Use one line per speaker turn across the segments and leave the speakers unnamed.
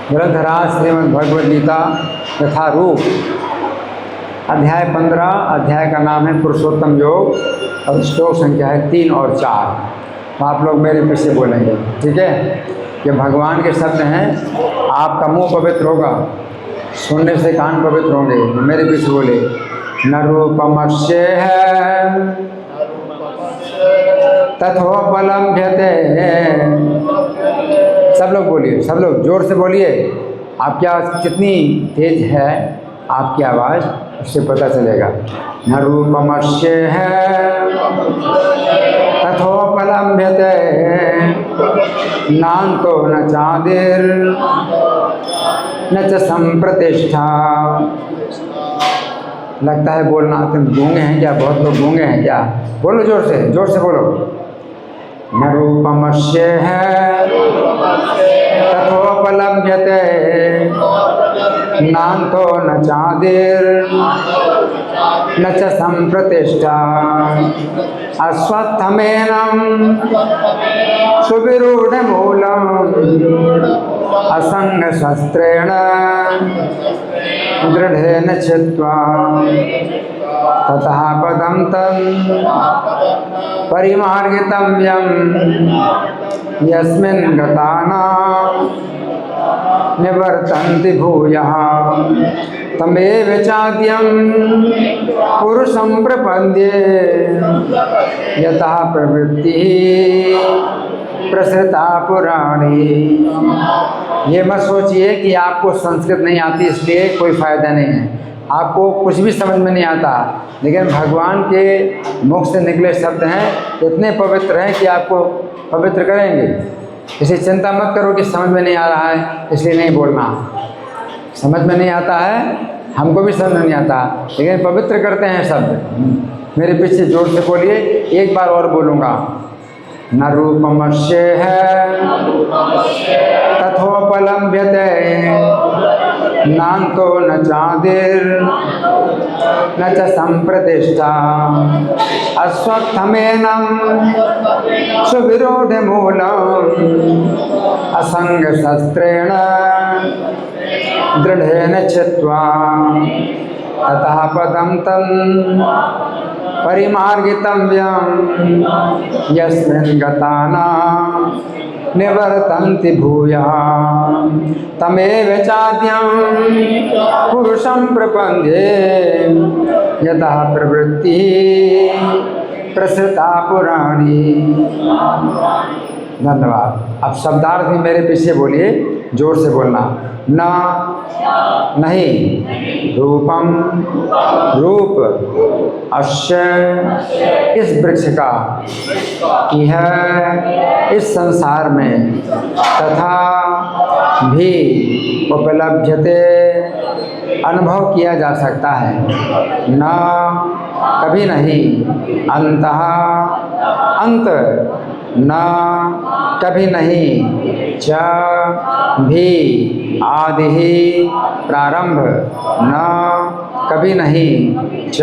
ग्रंथराज श्रीमद् भगवद गीता यथा रूप अध्याय 15। अध्याय का नाम है पुरुषोत्तम योग और श्लोक संख्या है 3 और 4। तो आप लोग मेरे पीछे बोलेंगे, ठीक है। ये भगवान के शब्द हैं। आपका मुंह पवित्र होगा, सुनने से कान पवित्र होंगे। मेरे पीछे बोले, न रूपमस्य है तथोपलम्भ्यते। सब लोग बोलिए, सब लोग जोर से बोलिए। आपकी आवाज़ कितनी तेज है, आपकी आवाज़ उससे पता चलेगा। न रूपमस्य है तथोपलम्भ्यते नान्तो न चादिर न च संप्रतिष्ठा। लगता है बोलना तुम गूंगे हैं क्या? बहुत लोग गूंगे हैं क्या? बोलो जोर से बोलो। न रूपमस्य है तथोपलम्भ्यते नान्तो न चादिर न च संप्रतिष्ठा। अश्वत्थमेनं सुविरूढमूलम् असंगशस्त्रेण दृढ़ेन छित्त्वा ततः पदं तं परिमार्गितव्यं यस्मिन् गतानां निवर्तन्ति भूयः। तमेव चाद्यं पुरुषं प्रपद्ये यतः प्रवृत्तिः प्रसृता पुराणी। ये मत सोचिए कि आपको संस्कृत नहीं आती इसलिए कोई फ़ायदा नहीं है। आपको कुछ भी समझ में नहीं आता, लेकिन भगवान के मुख से निकले शब्द हैं इतने पवित्र हैं कि आपको पवित्र करेंगे। इसे चिंता मत करो कि समझ में नहीं आ रहा है इसलिए नहीं बोलना। समझ में नहीं आता है, हमको भी समझ में नहीं आता, लेकिन पवित्र करते हैं शब्द। मेरे पीछे जोर से बोलिए, एक बार और बोलूँगा। न रूपमस्य है तथोपलम्भ्यते नान्तो न चादिर न च संप्रतिष्ठा। अश्वत्थमेनं सुविरूढमूलम् असंगशस्त्रेण दृढ़ेन छित्त्वा ततः पदं तं परिमार्गितव्यं यस्मिन् गतानां निवर्तन्ति भूयः। तमेव चाद्यं पुरुषं प्रपद्ये यतः प्रवृत्तिः प्रसृता पुराणी। धन्यवाद। अब शब्दार्थ भी मेरे पीछे बोलिए, जोर से बोलना। न नहीं, रूपम रूप, अश्य इस वृक्ष का, यह इस संसार में, तथा भी उपलभ्यते अनुभव किया जा सकता है। न कभी नहीं, अंतः अंत, न कभी नहीं, च भी आदि प्रारंभ, न कभी नहीं, च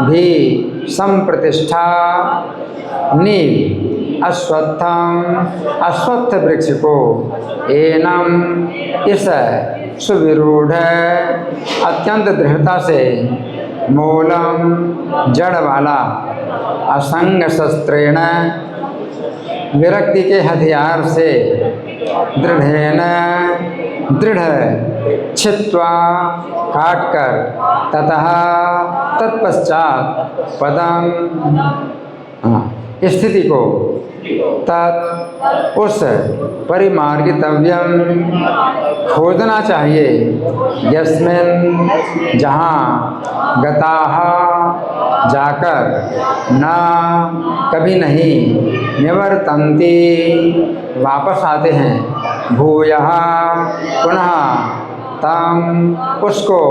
भी संप्रतिष्ठा नींव। अश्वत्थम अश्वत्थ वृक्ष को, एनम इस सुविरूढ़ अत्यंत दृढ़ता से, मूलम जड़ वाला, असंग शस्त्रेण विरक्ति के हथियार से, दृढ़ेन दृढ़, छित्त्वा काट कर, ततः तत्पश्चात पदम स्थिति को, तत् उस परिमार्गितव्यम खोजना चाहिए, यस्मिन् जहाँ, गताः जाकर, न कभी नहीं, निवर्तन्ति वापस आते हैं, भूयः पुनः, तम उसको,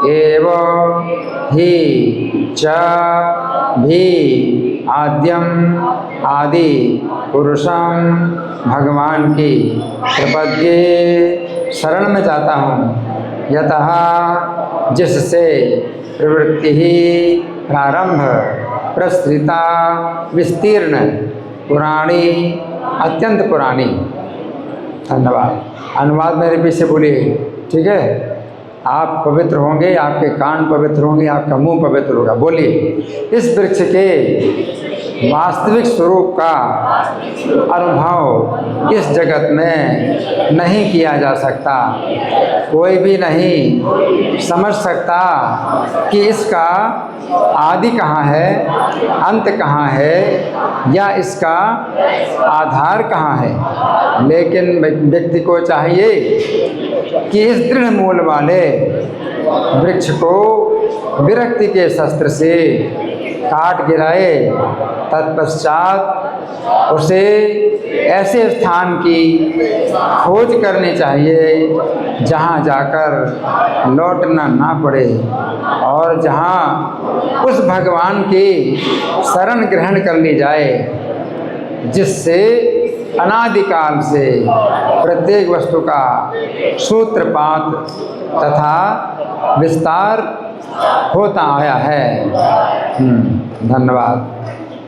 एव ही, च भी, आद्यम आदि, पुरुषम भगवान की, प्रपद्ये शरण में जाता हूँ, यतः जिससे, प्रवृत्ति ही प्रारंभ, प्रसृता विस्तीर्ण, पुराणी अत्यंत पुरानी। धन्यवाद। अनुवाद मेरे पीछे बोलिए, ठीक है। आप पवित्र होंगे, आपके कान पवित्र होंगे, आपका मुंह पवित्र होगा। बोलिए, इस वृक्ष के वास्तविक स्वरूप का अनुभव इस जगत में नहीं किया जा सकता। कोई भी नहीं समझ सकता कि इसका आदि कहाँ है, अंत कहाँ है, या इसका आधार कहाँ है। लेकिन व्यक्ति को चाहिए कि इस दृढ़ मूल वाले वृक्ष को विरक्ति के शस्त्र से काट गिराए। तत्पश्चात उसे ऐसे स्थान की खोज करनी चाहिए जहाँ जाकर लौटना ना पड़े, और जहाँ उस भगवान की शरण ग्रहण कर ली जाए जिससे अनादिकाल से प्रत्येक वस्तु का सूत्रपात तथा विस्तार होता आया है। धन्यवाद।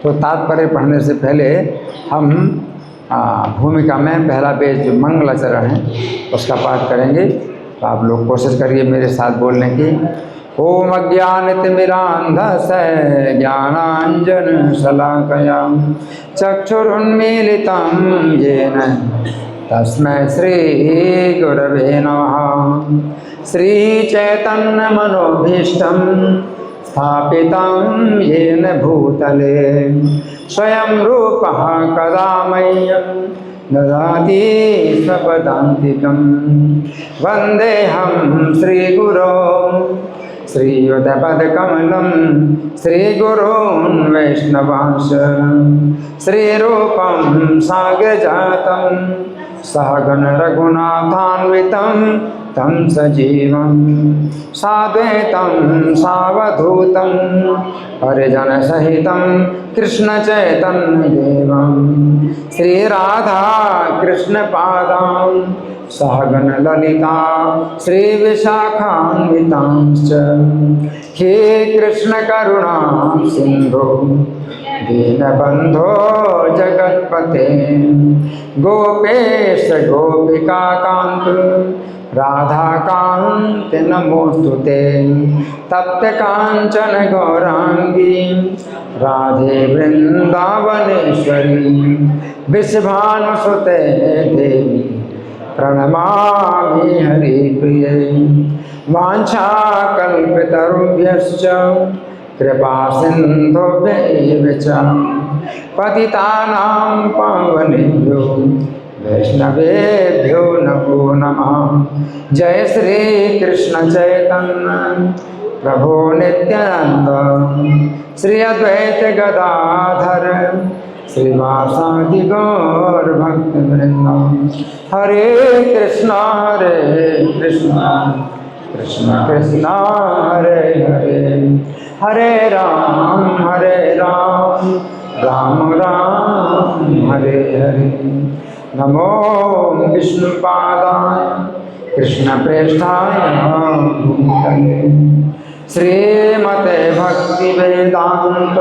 तो तात्पर्य पढ़ने से पहले हम भूमिका में पहला पेज जो मंगलाचरण है उसका पाठ करेंगे। तो आप लोग कोशिश करिए मेरे साथ बोलने की। ओम अज्ञानतिमिरान्धस्य ज्ञानाञ्जन शलाकया चक्षुरुन्मीलितं येन तस्मै श्री गुरवे नमः। श्रीचैतन्यमनोभीष्टं स्थापितं येन भूतले स्वयं रूपः कदा मह्यं ददाति स्वपदान्तिकं। वन्देऽहं श्रीगुरो श्रीयुतपदकमलं श्रीगुरून् वैष्णवांश श्रीरूपं साग्रजातं सहगण रघुनाथान्वितं तं सजीवं साद्वैतं सावधूतं परिजनसहितं कृष्णचैतन्यदेवं श्रीराधा कृष्णपादां सहगण ललिता श्रीविशाखान्वितांश्च। हे कृष्ण करुणा सिंधु दीनबंधो जगत्पते गोपेश गोपिका कांत राधाकांत नमोस्तुते। तप्त कांचन गौरांगी राधे वृंदावनेश्वरी वृषभानुसुते देवी प्रणमामि हरिप्रिये। वाञ्छाकल्पतरुभ्यश्च कृपा सिन्धुभ्यैव च पतितानां पावनेभ्यो वैष्णवेभ्यो नमो नमः। जय श्री कृष्ण चैतन्य प्रभो नित्यानंद श्री अद्वैत गदाधर श्रीवासादि गौर भक्त वृंद। हरे कृष्णा कृष्ण कृष्ण हरे हरे, हरे राम राम राम हरे हरे। नमो विष्णुपादाय कृष्ण प्रेष्ठाय भूतले श्रीमते भक्ति वेदांत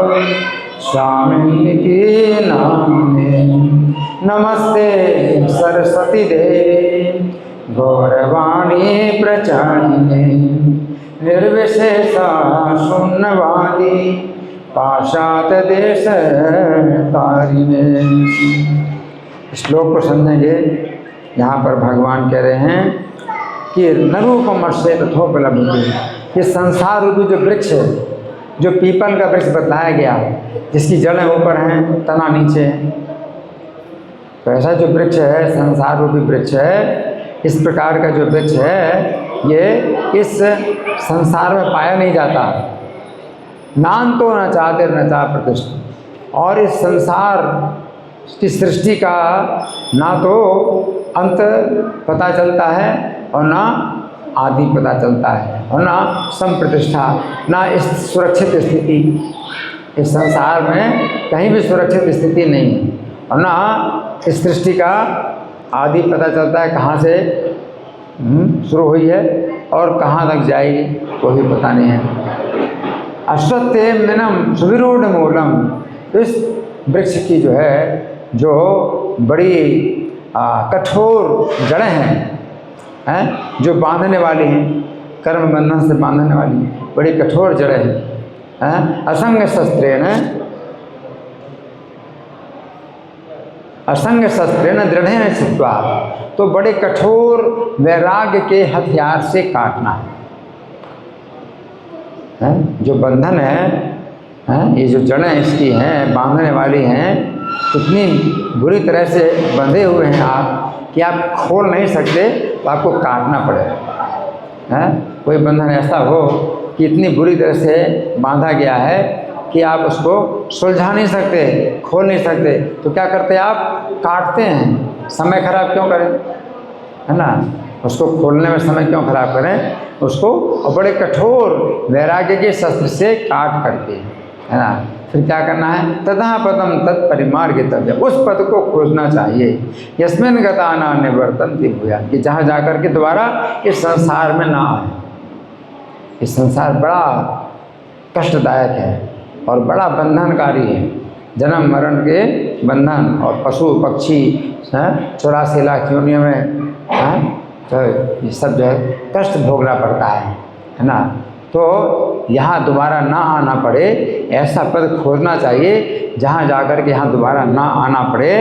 स्वामी की नामे। नमस्ते सरस्वती देवी गौरवाणी प्रचारिणे निर्विशेषा शून्यवादी पाशात देश तारिणे। श्लोक को समझेंगे। यहाँ पर भगवान कह रहे हैं कि नरूपमस्य तथोपलब्धि, ये संसार रूपी जो वृक्ष है, जो पीपल का वृक्ष बतलाया गया जिसकी जड़ें ऊपर हैं तना नीचे है, तो ऐसा जो वृक्ष है संसार रूपी वृक्ष है, इस प्रकार का जो वृक्ष है ये इस संसार में पाया नहीं जाता। नान्तो न चातिर न चा प्रतिष्ठा, और इस संसार की सृष्टि का ना तो अंत पता चलता है और ना आदि पता चलता है, और ना संप्रतिष्ठा, ना इस सुरक्षित स्थिति। इस संसार में कहीं भी सुरक्षित स्थिति नहीं है, और ना इस सृष्टि का आदि पता चलता है कहाँ से शुरू हुई है और कहाँ तक जाएगी वो भी पता नहीं है। अश्वत्थे मिनम सुविरूढ़ मूलम, तो इस वृक्ष की जो है जो बड़ी कठोर जड़ें हैं जो बांधने वाली हैं, कर्म बंधन से बांधने वाली बड़ी कठोर जड़ें हैं। असंग शस्त्रेण दृढ़ेन छित्त्वा, तो बड़े कठोर वैराग्य के हथियार से काटना है। जो बंधन है, ये जो जड़ें इसकी हैं, बांधने वाली हैं, इतनी बुरी तरह से बंधे हुए हैं आप कि आप खोल नहीं सकते, तो आपको काटना पड़ेगा। कोई बंधन ऐसा हो कि इतनी बुरी तरह से बांधा गया है कि आप उसको सुलझा नहीं सकते, खोल नहीं सकते, तो क्या करते हैं आप? काटते हैं। समय खराब क्यों करें, है ना? उसको खोलने में समय क्यों खराब करें उसको, और बड़े कठोर वैराग्य के शस्त्र से काट करके, है ना? फिर क्या करना है? ततः पदम तत्परिमार्गितव्य, उस पद को खोजना चाहिए। यस्मिन् गता न निवर्तन्ति भूयात्, कि जहाँ जाकर के दोबारा इस संसार में ना आए। इस संसार बड़ा कष्टदायक है और बड़ा बंधनकारी है। जन्म मरण के बंधन, और पशु पक्षी 84 लाख योनियों में तो ये सब जो है कष्ट भोगना पड़ता है ना? तो यहाँ दोबारा ना आना पड़े, ऐसा पद खोजना चाहिए जहाँ जाकर के यहाँ दोबारा ना आना पड़े।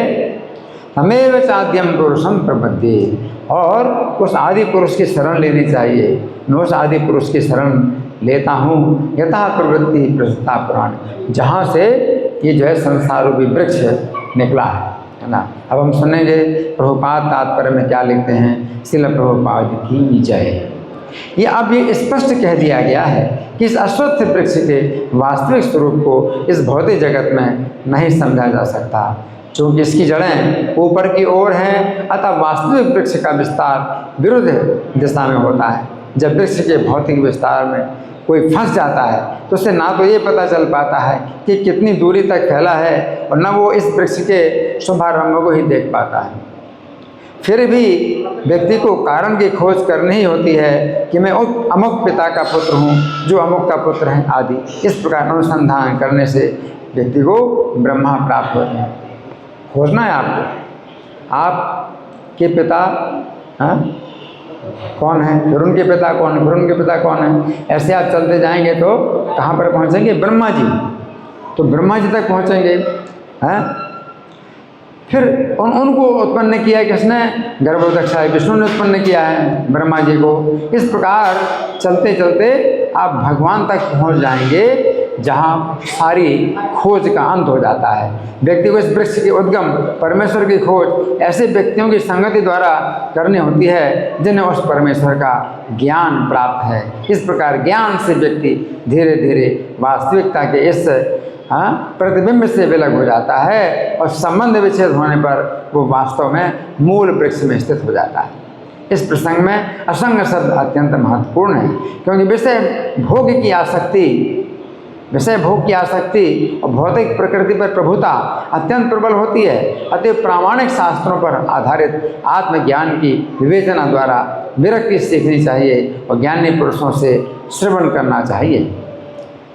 तमेव चाद्यम पुरुषम प्रपद्ये, और उस आदि पुरुष की शरण लेनी चाहिए। मैं उस आदि पुरुष की शरण लेता हूँ। यथा प्रवृत्ति प्रसुता पुराण, जहाँ से ये जो है संसार रूपी वृक्ष निकला है ना? अब हम सुनेंगे प्रभुपाद तात्पर्य में क्या लिखते हैं। श्रील प्रभुपाद की जय। ये अब ये स्पष्ट कह दिया गया है कि इस अश्वत्थ वृक्ष के वास्तविक स्वरूप को इस भौतिक जगत में नहीं समझा जा सकता, क्योंकि इसकी जड़ें ऊपर की ओर हैं, अतः वास्तविक वृक्ष का विस्तार विरुद्ध दिशा में होता है। जब वृक्ष के भौतिक विस्तार में कोई फंस जाता है तो उसे ना तो ये पता चल पाता है कि कितनी दूरी तक फैला है, और न वो इस वृक्ष के शुभारंभ को ही देख पाता है। फिर भी व्यक्ति को कारण की खोज करनी ही होती है कि मैं अमुक पिता का पुत्र हूँ, जो अमुक का पुत्र है आदि। इस प्रकार अनुसंधान करने से व्यक्ति को ब्रह्मा प्राप्त होते हैं। खोजना है आपको, आपके पिता कौन है, फिर उनके पिता कौन है, फिर उनके पिता कौन है, ऐसे आप चलते जाएंगे तो कहाँ पर पहुँचेंगे? ब्रह्मा जी। तो ब्रह्मा जी तक पहुँचेंगे। फिर उनको उत्पन्न किया किसने? गर्भोदक्षा विष्णु ने उत्पन्न किया है ब्रह्मा जी को। इस प्रकार चलते चलते आप भगवान तक पहुंच जाएंगे, जहां सारी खोज का अंत हो जाता है। व्यक्ति को इस वृक्ष के उद्गम परमेश्वर की खोज ऐसे व्यक्तियों की संगति द्वारा करनी होती है जिन्हें उस परमेश्वर का ज्ञान प्राप्त है। इस प्रकार ज्ञान से व्यक्ति धीरे धीरे वास्तविकता के इस प्रतिबिंब से विलग हो जाता है, और संबंध विच्छेद होने पर वो वास्तव में मूल वृक्ष में स्थित हो जाता है। इस प्रसंग में असंग शब्द अत्यंत महत्वपूर्ण है, क्योंकि विषय भोग की आसक्ति और भौतिक प्रकृति पर प्रभुता अत्यंत प्रबल होती है। अतः प्रामाणिक शास्त्रों पर आधारित आत्मज्ञान की विवेचना द्वारा विरक्ति सीखनी चाहिए और ज्ञानी पुरुषों से श्रवण करना चाहिए।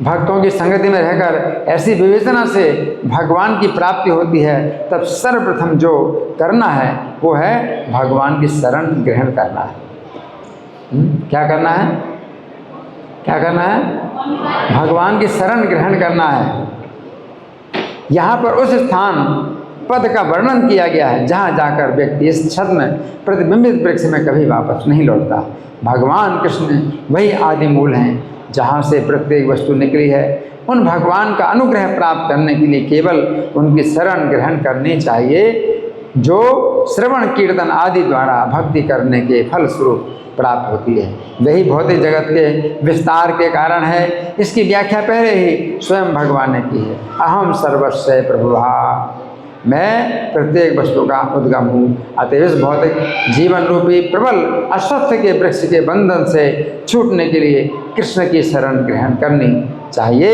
भक्तों की संगति में रहकर ऐसी विवेचना से भगवान की प्राप्ति होती है। तब सर्वप्रथम जो करना है वो है भगवान की शरण ग्रहण करना है। क्या करना है? भगवान की शरण ग्रहण करना है। यहाँ पर उस स्थान पद का वर्णन किया गया है जहाँ जाकर व्यक्ति इस छद में प्रतिबिंबित वृक्ष में कभी वापस नहीं लौटता। भगवान कृष्ण वही आदि मूल हैं जहाँ से प्रत्येक वस्तु निकली है। उन भगवान का अनुग्रह प्राप्त करने के लिए केवल उनकी शरण ग्रहण करनी चाहिए, जो श्रवण कीर्तन आदि द्वारा भक्ति करने के फल स्वरूप प्राप्त होती है। वही भौतिक जगत के विस्तार के कारण है। इसकी व्याख्या पहले ही स्वयं भगवान ने की है। अहम सर्वस्व प्रभुः, मैं प्रत्येक वस्तु का उद्गम हूँ। अतः इस भौतिक जीवन रूपी प्रबल अश्वत्थ के वृक्ष के बंधन से छूटने के लिए कृष्ण की शरण ग्रहण करनी चाहिए।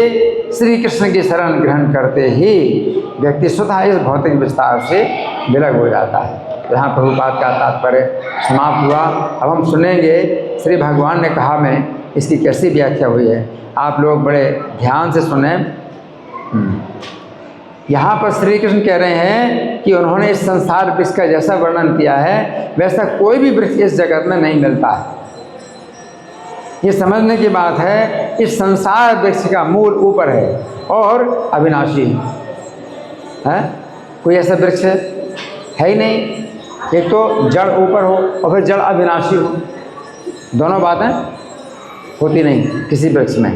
श्री कृष्ण की शरण ग्रहण करते ही व्यक्ति स्वतः इस भौतिक विस्तार से विलग हो जाता है। यहाँ प्रभुपाद का तात्पर्य समाप्त हुआ। अब हम सुनेंगे श्री भगवान ने कहा में इसकी कैसी व्याख्या हुई है। आप लोग बड़े ध्यान से सुने। यहाँ पर श्री कृष्ण कह रहे हैं कि उन्होंने इस संसार वृक्ष का जैसा वर्णन किया है वैसा कोई भी वृक्ष इस जगत में नहीं मिलता है। ये समझने की बात है, इस संसार वृक्ष का मूल ऊपर है और अविनाशी है। कोई ऐसा वृक्ष है ही नहीं, एक तो जड़ ऊपर हो और फिर जड़ अविनाशी हो, दोनों बातें होती नहीं किसी वृक्ष में।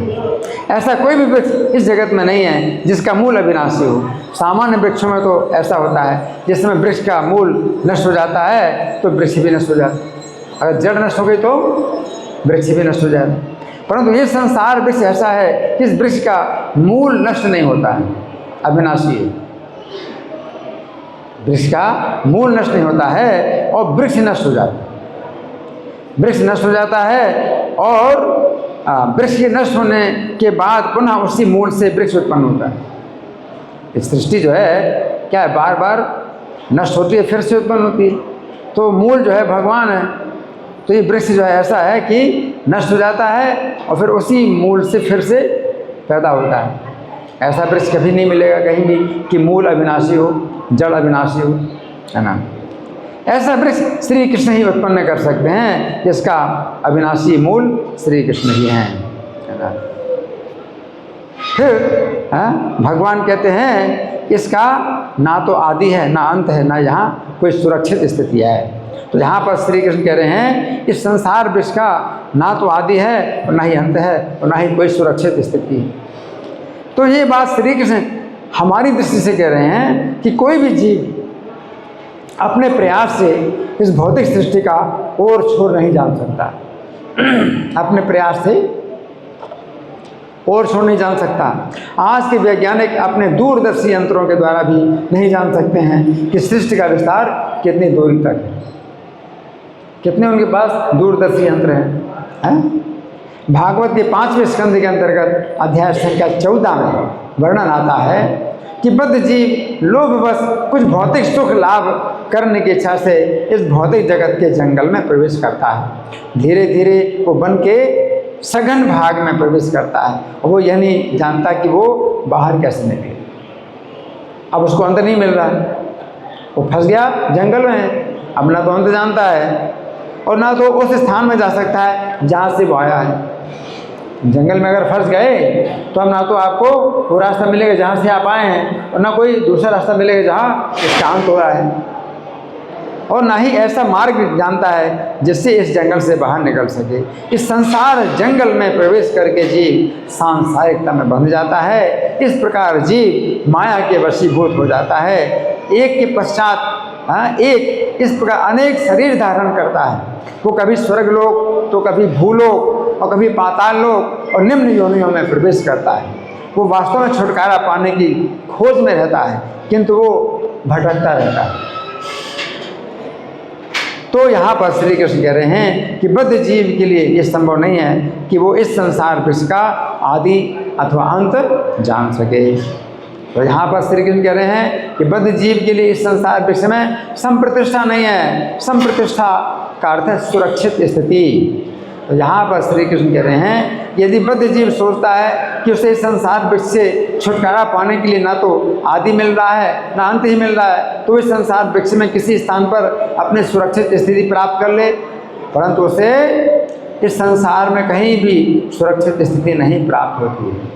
ऐसा कोई भी वृक्ष इस जगत में नहीं है जिसका मूल अविनाशी हो। सामान्य वृक्षों में तो ऐसा होता है, जिसमें वृक्ष का मूल नष्ट हो जाता है तो वृक्ष भी नष्ट हो जाता है, अगर जड़ नष्ट हो गई तो वृक्ष भी नष्ट हो जाता है। परंतु ये संसार वृक्ष ऐसा है कि इस वृक्ष का मूल नष्ट नहीं होता है, अविनाशी है। वृक्ष का मूल नष्ट नहीं होता है और वृक्ष नष्ट हो जाता है, वृक्ष नष्ट हो जाता है और वृक्ष के नष्ट होने के बाद पुनः उसी मूल से वृक्ष उत्पन्न होता है। इस सृष्टि जो है क्या है, बार बार नष्ट होती है फिर से उत्पन्न होती है, तो मूल जो है भगवान है। तो ये वृक्ष जो है ऐसा है कि नष्ट हो जाता है और फिर उसी मूल से फिर से पैदा होता है। ऐसा वृक्ष कभी नहीं मिलेगा कहीं भी कि मूल अविनाशी हो, जड़ अविनाशी हो, है ना। ऐसा वृक्ष श्री कृष्ण ही उत्पन्न कर सकते हैं, जिसका अविनाशी मूल श्री कृष्ण ही हैं, है ना। फिर भगवान कहते हैं इसका ना तो आदि है ना अंत है, ना यहाँ कोई सुरक्षित स्थिति है। तो यहाँ पर श्री कृष्ण कह रहे हैं इस संसार वृक्ष का ना तो आदि है और ना ही अंत है और ना ही कोई सुरक्षित स्थिति। तो ये बात श्री कृष्ण हमारी दृष्टि से कह रहे हैं कि कोई भी जीव अपने प्रयास से इस भौतिक सृष्टि का ओर छोर नहीं जान सकता, अपने प्रयास से और छोड़ नहीं जान सकता। आज के वैज्ञानिक अपने दूरदर्शी यंत्रों के द्वारा भी नहीं जान सकते हैं कि सृष्टि का विस्तार कितनी दूरी तक है। कितने उनके पास दूरदर्शी यंत्र हैं? भागवत के 5वें स्कंद के अंतर्गत अध्याय संख्या 14 में वर्णन आता है कि बद्ध जीव लोभवश कुछ भौतिक सुख लाभ करने की इच्छा से इस भौतिक जगत के जंगल में प्रवेश करता है। धीरे धीरे वो बन के सघन भाग में प्रवेश करता है और वो यह नहीं जानता कि वो बाहर कैसे निकले। अब उसको अंदर नहीं मिल रहा है, वो फंस गया जंगल में। अब ना तो अंदर जानता है और ना तो उस स्थान में जा सकता है जहाँ से वो आया है। जंगल में अगर फंस गए तो अब ना तो आपको वो रास्ता मिलेगा जहाँ से आप आए हैं और ना कोई दूसरा रास्ता मिलेगा जहाँ शांत हो रहा है, और ना ही ऐसा मार्ग जानता है जिससे इस जंगल से बाहर निकल सके। इस संसार जंगल में प्रवेश करके जीव सांसारिकता में बंध जाता है। इस प्रकार जीव माया के वशीभूत हो जाता है, एक के पश्चात एक इस प्रकार अनेक शरीर धारण करता है। वो कभी स्वर्गलोक तो कभी भूलोक और कभी पाताल लोक और निम्न योनियों में प्रवेश करता है। वो वास्तव में छुटकारा पाने की खोज में रहता है, किंतु वो भटकता रहता है। तो यहाँ पर श्री कृष्ण कह रहे हैं कि बद्ध जीव के लिए ये संभव नहीं है कि वो इस संसार वृक्ष का आदि अथवा अंत जान सके। तो यहाँ पर श्री कृष्ण कह रहे हैं कि बद्ध जीव के लिए इस संसार वृक्ष में संप्रतिष्ठा नहीं है। संप्रतिष्ठा का अर्थ है सुरक्षित स्थिति। तो यहाँ पर श्री कृष्ण कह रहे हैं यदि बद्ध जीव सोचता है कि उसे इस संसार वृक्ष से छुटकारा पाने के लिए ना तो आदि मिल रहा है ना अंत ही मिल रहा है, तो इस संसार वृक्ष में किसी स्थान पर अपने सुरक्षित स्थिति प्राप्त कर ले, परंतु उसे इस संसार में कहीं भी सुरक्षित स्थिति नहीं प्राप्त होती है।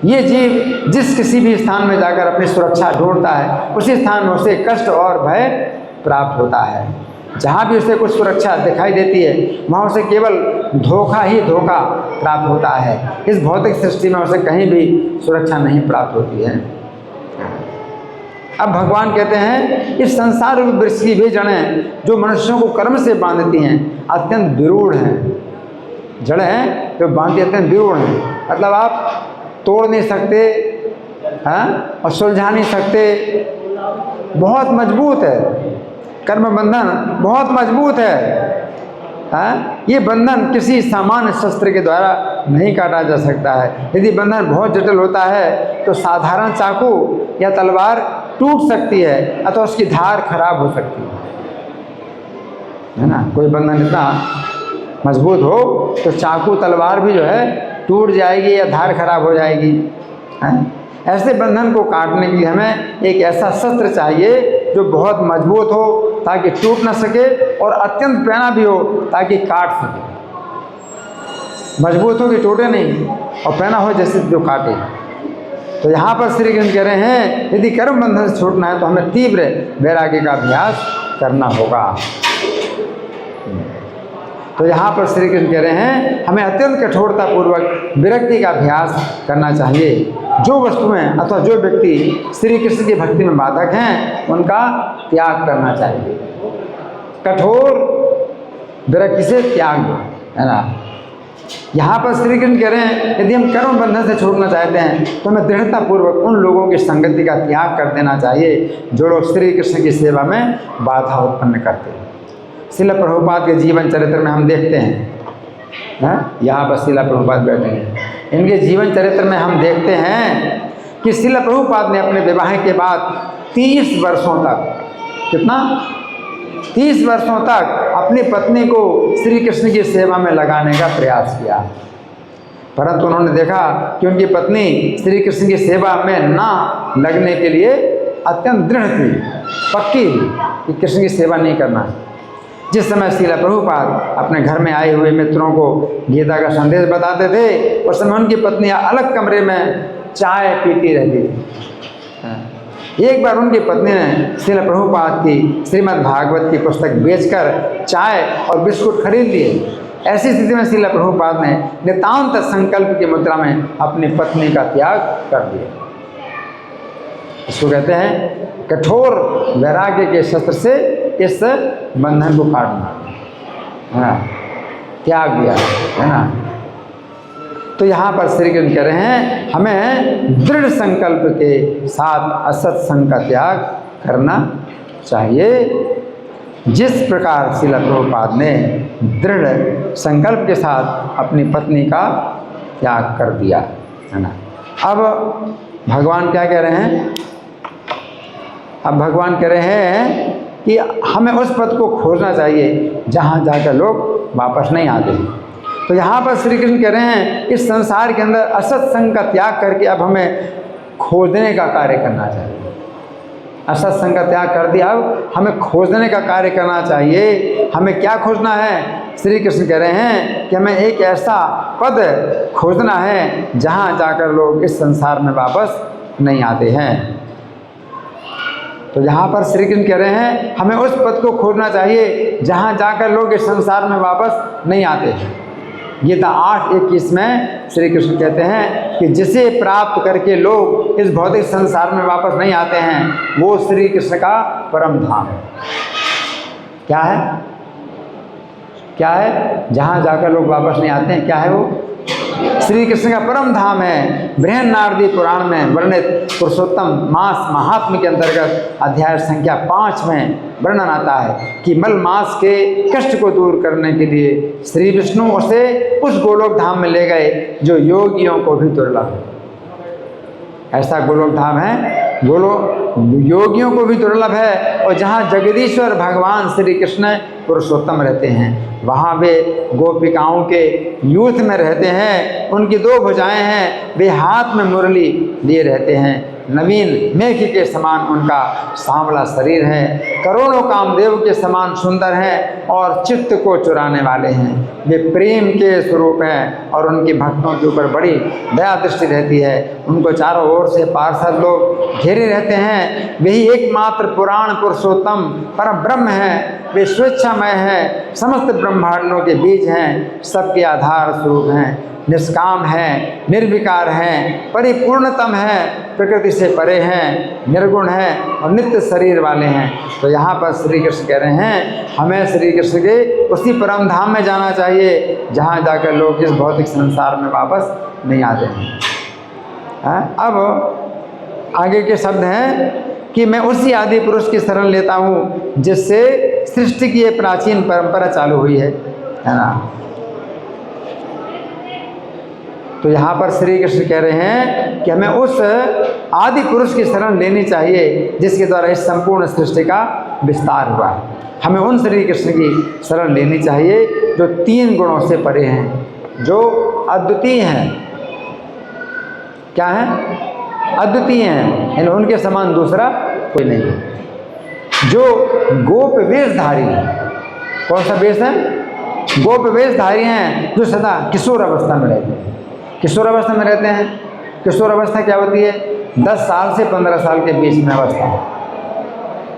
ये जीव जिस किसी भी स्थान में जाकर अपनी सुरक्षा ढूंढता है, उसी स्थान में उसे कष्ट और भय प्राप्त होता है। जहाँ भी उसे कुछ सुरक्षा दिखाई देती है वहाँ उसे केवल धोखा ही धोखा प्राप्त होता है। इस भौतिक सृष्टि में उसे कहीं भी सुरक्षा नहीं प्राप्त होती है। अब भगवान कहते हैं इस संसार वृक्ष की वे जड़ें जो मनुष्यों को कर्म से बांधती हैं अत्यंत विरूढ़ हैं। जड़ें जो बांधती अत्यंत विरूढ़ हैं, मतलब आप तोड़ नहीं सकते और सुलझा नहीं सकते, बहुत मजबूत है। कर्म बंधन बहुत मजबूत है। ये बंधन किसी सामान्य शस्त्र के द्वारा नहीं काटा जा सकता है। यदि बंधन बहुत जटिल होता है तो साधारण चाकू या तलवार टूट सकती है अथवा उसकी धार खराब हो सकती है ना। कोई बंधन इतना मजबूत हो तो चाकू तलवार भी जो है टूट जाएगी या धार खराब हो जाएगी। ऐसे बंधन को काटने के लिए हमें एक ऐसा शस्त्र चाहिए जो बहुत मजबूत हो ताकि टूट न सके और अत्यंत पैना भी हो ताकि काट सके। मजबूत हो कि टूटे नहीं और पैना हो जैसे जो काटे। तो यहाँ पर श्री कृष्ण कह रहे हैं यदि कर्म बंधन से छूटना है तो हमें तीव्र वैराग्य का अभ्यास करना होगा। तो यहाँ पर श्री कृष्ण कह रहे हैं हमें अत्यंत कठोरता पूर्वक विरक्ति का अभ्यास करना चाहिए। जो वस्तुएं अथवा जो व्यक्ति श्री कृष्ण की भक्ति में बाधक हैं उनका त्याग करना चाहिए। कठोर विरक्ति से त्याग है ना। यहाँ पर श्री कृष्ण कह रहे हैं यदि हम कर्म बंधन से छूटना चाहते हैं तो हमें दृढ़ता पूर्वक उन लोगों की संगति का त्याग कर देना चाहिए जो लोग श्री कृष्ण की सेवा में बाधा उत्पन्न करते हैं। श्रील प्रभुपाद के जीवन चरित्र में हम देखते हैं, यहाँ पर श्रील प्रभुपाद बैठे हैं, इनके जीवन चरित्र में हम देखते हैं कि श्रील प्रभुपाद ने अपने विवाह के बाद 30 वर्षों तक, कितना 30 वर्षों तक अपनी पत्नी को श्री कृष्ण की सेवा में लगाने का प्रयास किया, परंतु उन्होंने देखा कि उनकी पत्नी श्री कृष्ण की सेवा में ना लगने के लिए अत्यंत दृढ़ थी, पक्की कि कृष्ण की सेवा नहीं करना है। जिस समय श्रील प्रभुपाद अपने घर में आए हुए मित्रों को गीता का संदेश बताते थे उस समय उनकी पत्नी अलग कमरे में चाय पीती रहती थी। एक बार उनकी पत्नी ने श्रील प्रभुपाद की श्रीमद् भागवत की पुस्तक बेचकर चाय और बिस्कुट खरीद लिए। ऐसी स्थिति में श्रील प्रभुपाद ने नितांत संकल्प की मुद्रा में अपनी पत्नी का त्याग कर दिया। इसको कहते हैं कठोर वैराग्य के शस्त्र से इस बंधन को काटना, है ना, त्याग दिया, है ना। तो यहाँ पर श्री कृष्ण कह रहे हैं हमें दृढ़ संकल्प के साथ असत संग का त्याग करना चाहिए। जिस प्रकार श्रील प्रभुपाद ने दृढ़ संकल्प के साथ अपनी पत्नी का त्याग कर दिया, है ना। अब भगवान क्या कह रहे हैं? अब भगवान कह रहे हैं कि हमें उस पद को खोजना चाहिए जहाँ जाकर लोग वापस नहीं आते। तो यहाँ पर श्री कृष्ण कह रहे हैं इस संसार के अंदर असत संग का त्याग करके अब हमें खोजने का कार्य करना चाहिए। असत संग का त्याग कर दिया, अब हमें खोजने का कार्य करना चाहिए। हमें क्या खोजना है? श्री कृष्ण कह रहे हैं कि हमें एक ऐसा पद खोजना है जहाँ जाकर लोग इस संसार में वापस नहीं आते हैं। तो यहाँ पर श्री कृष्ण कह रहे हैं हमें उस पद को खोजना चाहिए जहाँ जाकर लोग इस संसार में वापस नहीं आते हैं। गीता 8:21 में श्री कृष्ण कहते हैं कि जिसे प्राप्त करके लोग इस भौतिक संसार में वापस नहीं आते हैं वो श्री कृष्ण का परम धाम है। क्या है? क्या है जहाँ जाकर लोग वापस नहीं आते हैं? क्या है वो? श्री कृष्ण का परम धाम है। बृहन नारदी पुराण में वर्णित पुरुषोत्तम मास महात्म्य के अंतर्गत अध्याय संख्या 5 में वर्णन आता है कि मल मास के कष्ट को दूर करने के लिए श्री विष्णु उसे उस गोलोक धाम में ले गए जो योगियों को भी दुर्लभ है। ऐसा गोलोक धाम है योगियों को भी दुर्लभ है और जहाँ जगदीश्वर भगवान श्री कृष्ण पुरुषोत्तम रहते हैं वहाँ वे गोपिकाओं के यूथ में रहते हैं। उनकी 2 भुजाएं हैं, वे हाथ में मुरली लिए रहते हैं। नवीन मेघ के समान उनका सांवला शरीर है, करोड़ों कामदेव के समान सुंदर हैं और चित्त को चुराने वाले हैं। वे प्रेम के स्वरूप हैं और उनके भक्तों के ऊपर बड़ी दया दृष्टि रहती है। उनको चारों ओर से पार्षद लोग घेरे रहते हैं। वही एकमात्र पुराण पुरुषोत्तम परम ब्रह्म है। वे स्वेच्छामय हैं, समस्त ब्रह्मांडों के बीज हैं, सबके आधार स्वरूप हैं, निष्काम हैं, निर्विकार हैं, परिपूर्णतम हैं, प्रकृति से परे हैं, निर्गुण हैं और नित्य शरीर वाले हैं। तो यहाँ पर श्री कृष्ण कह रहे हैं हमें श्री कृष्ण के उसी परम धाम में जाना चाहिए जहाँ जाकर लोग इस भौतिक संसार में वापस नहीं आते हैं। अब आगे के शब्द हैं कि मैं उसी आदि पुरुष की शरण लेता हूँ जिससे सृष्टि की ये प्राचीन परंपरा चालू हुई है ना। तो यहाँ पर श्री कृष्ण कह रहे हैं कि हमें उस आदि पुरुष की शरण लेनी चाहिए जिसके द्वारा इस संपूर्ण सृष्टि का विस्तार हुआ है। हमें उन श्री कृष्ण की शरण लेनी चाहिए जो 3 गुणों से परे हैं, जो अद्वितीय हैं। क्या है? अद्वितीय हैं, यानी उनके समान दूसरा कोई नहीं है। जो गोप वेशधारी, कौन सा वेश है? गोप वेशधारी हैं, जो सदा किशोर अवस्था में रहते हैं। किशोर अवस्था में रहते हैं। किशोर अवस्था क्या होती है? 10 साल से 15 साल के बीच में अवस्था।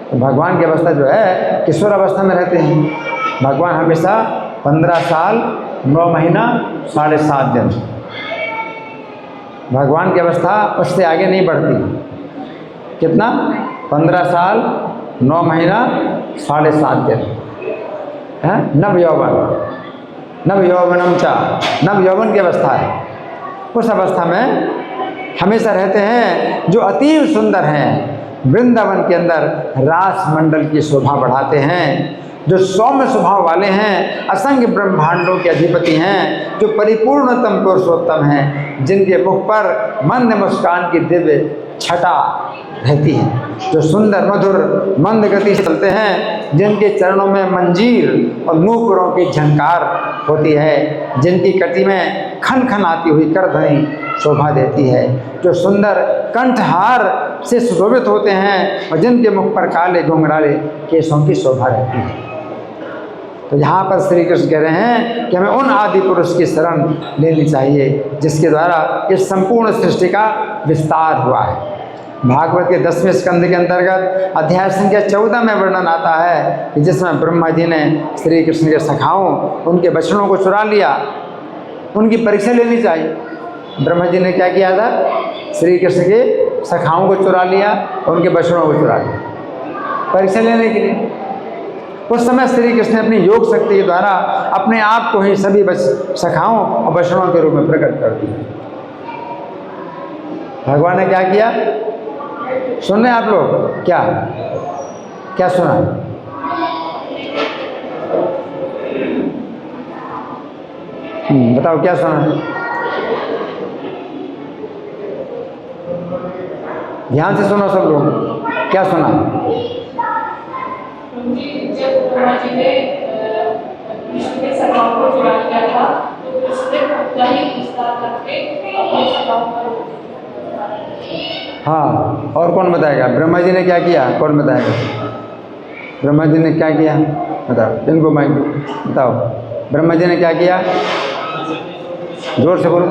तो भगवान की अवस्था जो है किशोर अवस्था में रहते हैं। भगवान हमेशा 15 साल 9 महीना 7.5 दिन, भगवान की अवस्था उससे आगे नहीं बढ़ती। कितना? 15 साल 9 महीना 7.5 दिन है। नव यौवन, नव यौवनम चा, नव यौवन की अवस्था है। उस अवस्था में हमेशा रहते हैं, जो अतीव सुंदर हैं। वृंदावन के अंदर रास मंडल की शोभा बढ़ाते हैं, जो सौम्य स्वभाव वाले हैं, असंख्य ब्रह्मांडों के अधिपति हैं, जो परिपूर्णतम पुरुषोत्तम हैं, जिनके मुख पर मंद मुस्कान की दिव्य छटा रहती है, जो सुंदर मधुर मंद गति से चलते हैं, जिनके चरणों में मंजीर और नूपुरों की झंकार होती है, जिनकी कटी में खन खन आती हुई करध्वनि शोभा देती है, जो सुंदर कंठहार से सुशोभित होते हैं और जिनके मुख पर काले घुंघराले केशों की शोभा रहती है। तो यहाँ पर श्री कृष्ण कह रहे हैं कि हमें उन आदि पुरुष की शरण लेनी चाहिए, जिसके द्वारा इस संपूर्ण सृष्टि का विस्तार हुआ है। भागवत के 10वें स्कंद के अंतर्गत अध्याय संख्या 14 में वर्णन आता है कि जिसमें ब्रह्मा जी ने श्री कृष्ण के सखाओं, उनके बचनों को चुरा लिया। उनकी परीक्षा लेनी चाहिए। ब्रह्मा जी ने क्या किया था? श्री कृष्ण के सखाओं को चुरा लिया, उनके बचनों को चुरा लिया परीक्षा लेने के लिए। उस समय श्री कृष्ण ने अपनी योग शक्ति के द्वारा अपने आप को ही सभी सखाओं और बचनों के रूप में प्रकट कर दिया। भगवान ने क्या किया? सुन रहे आप लोग? क्या क्या सुना? बताओ क्या सुना? ध्यान से सुनो सब लोग, क्या सुना?
जब ब्रह्मा जी ने विष्णु के सखाओं को चुरा लिया था, तो उसने अपना ही विस्तार करके अपने सखाओं पर।
हाँ, और कौन बताएगा? ब्रह्मा जी ने क्या किया? कौन बताएगा? ब्रह्मा जी ने क्या किया? बताओ, इनको माइक बताओ। ब्रह्मा जी ने क्या किया? जोर से बोलो।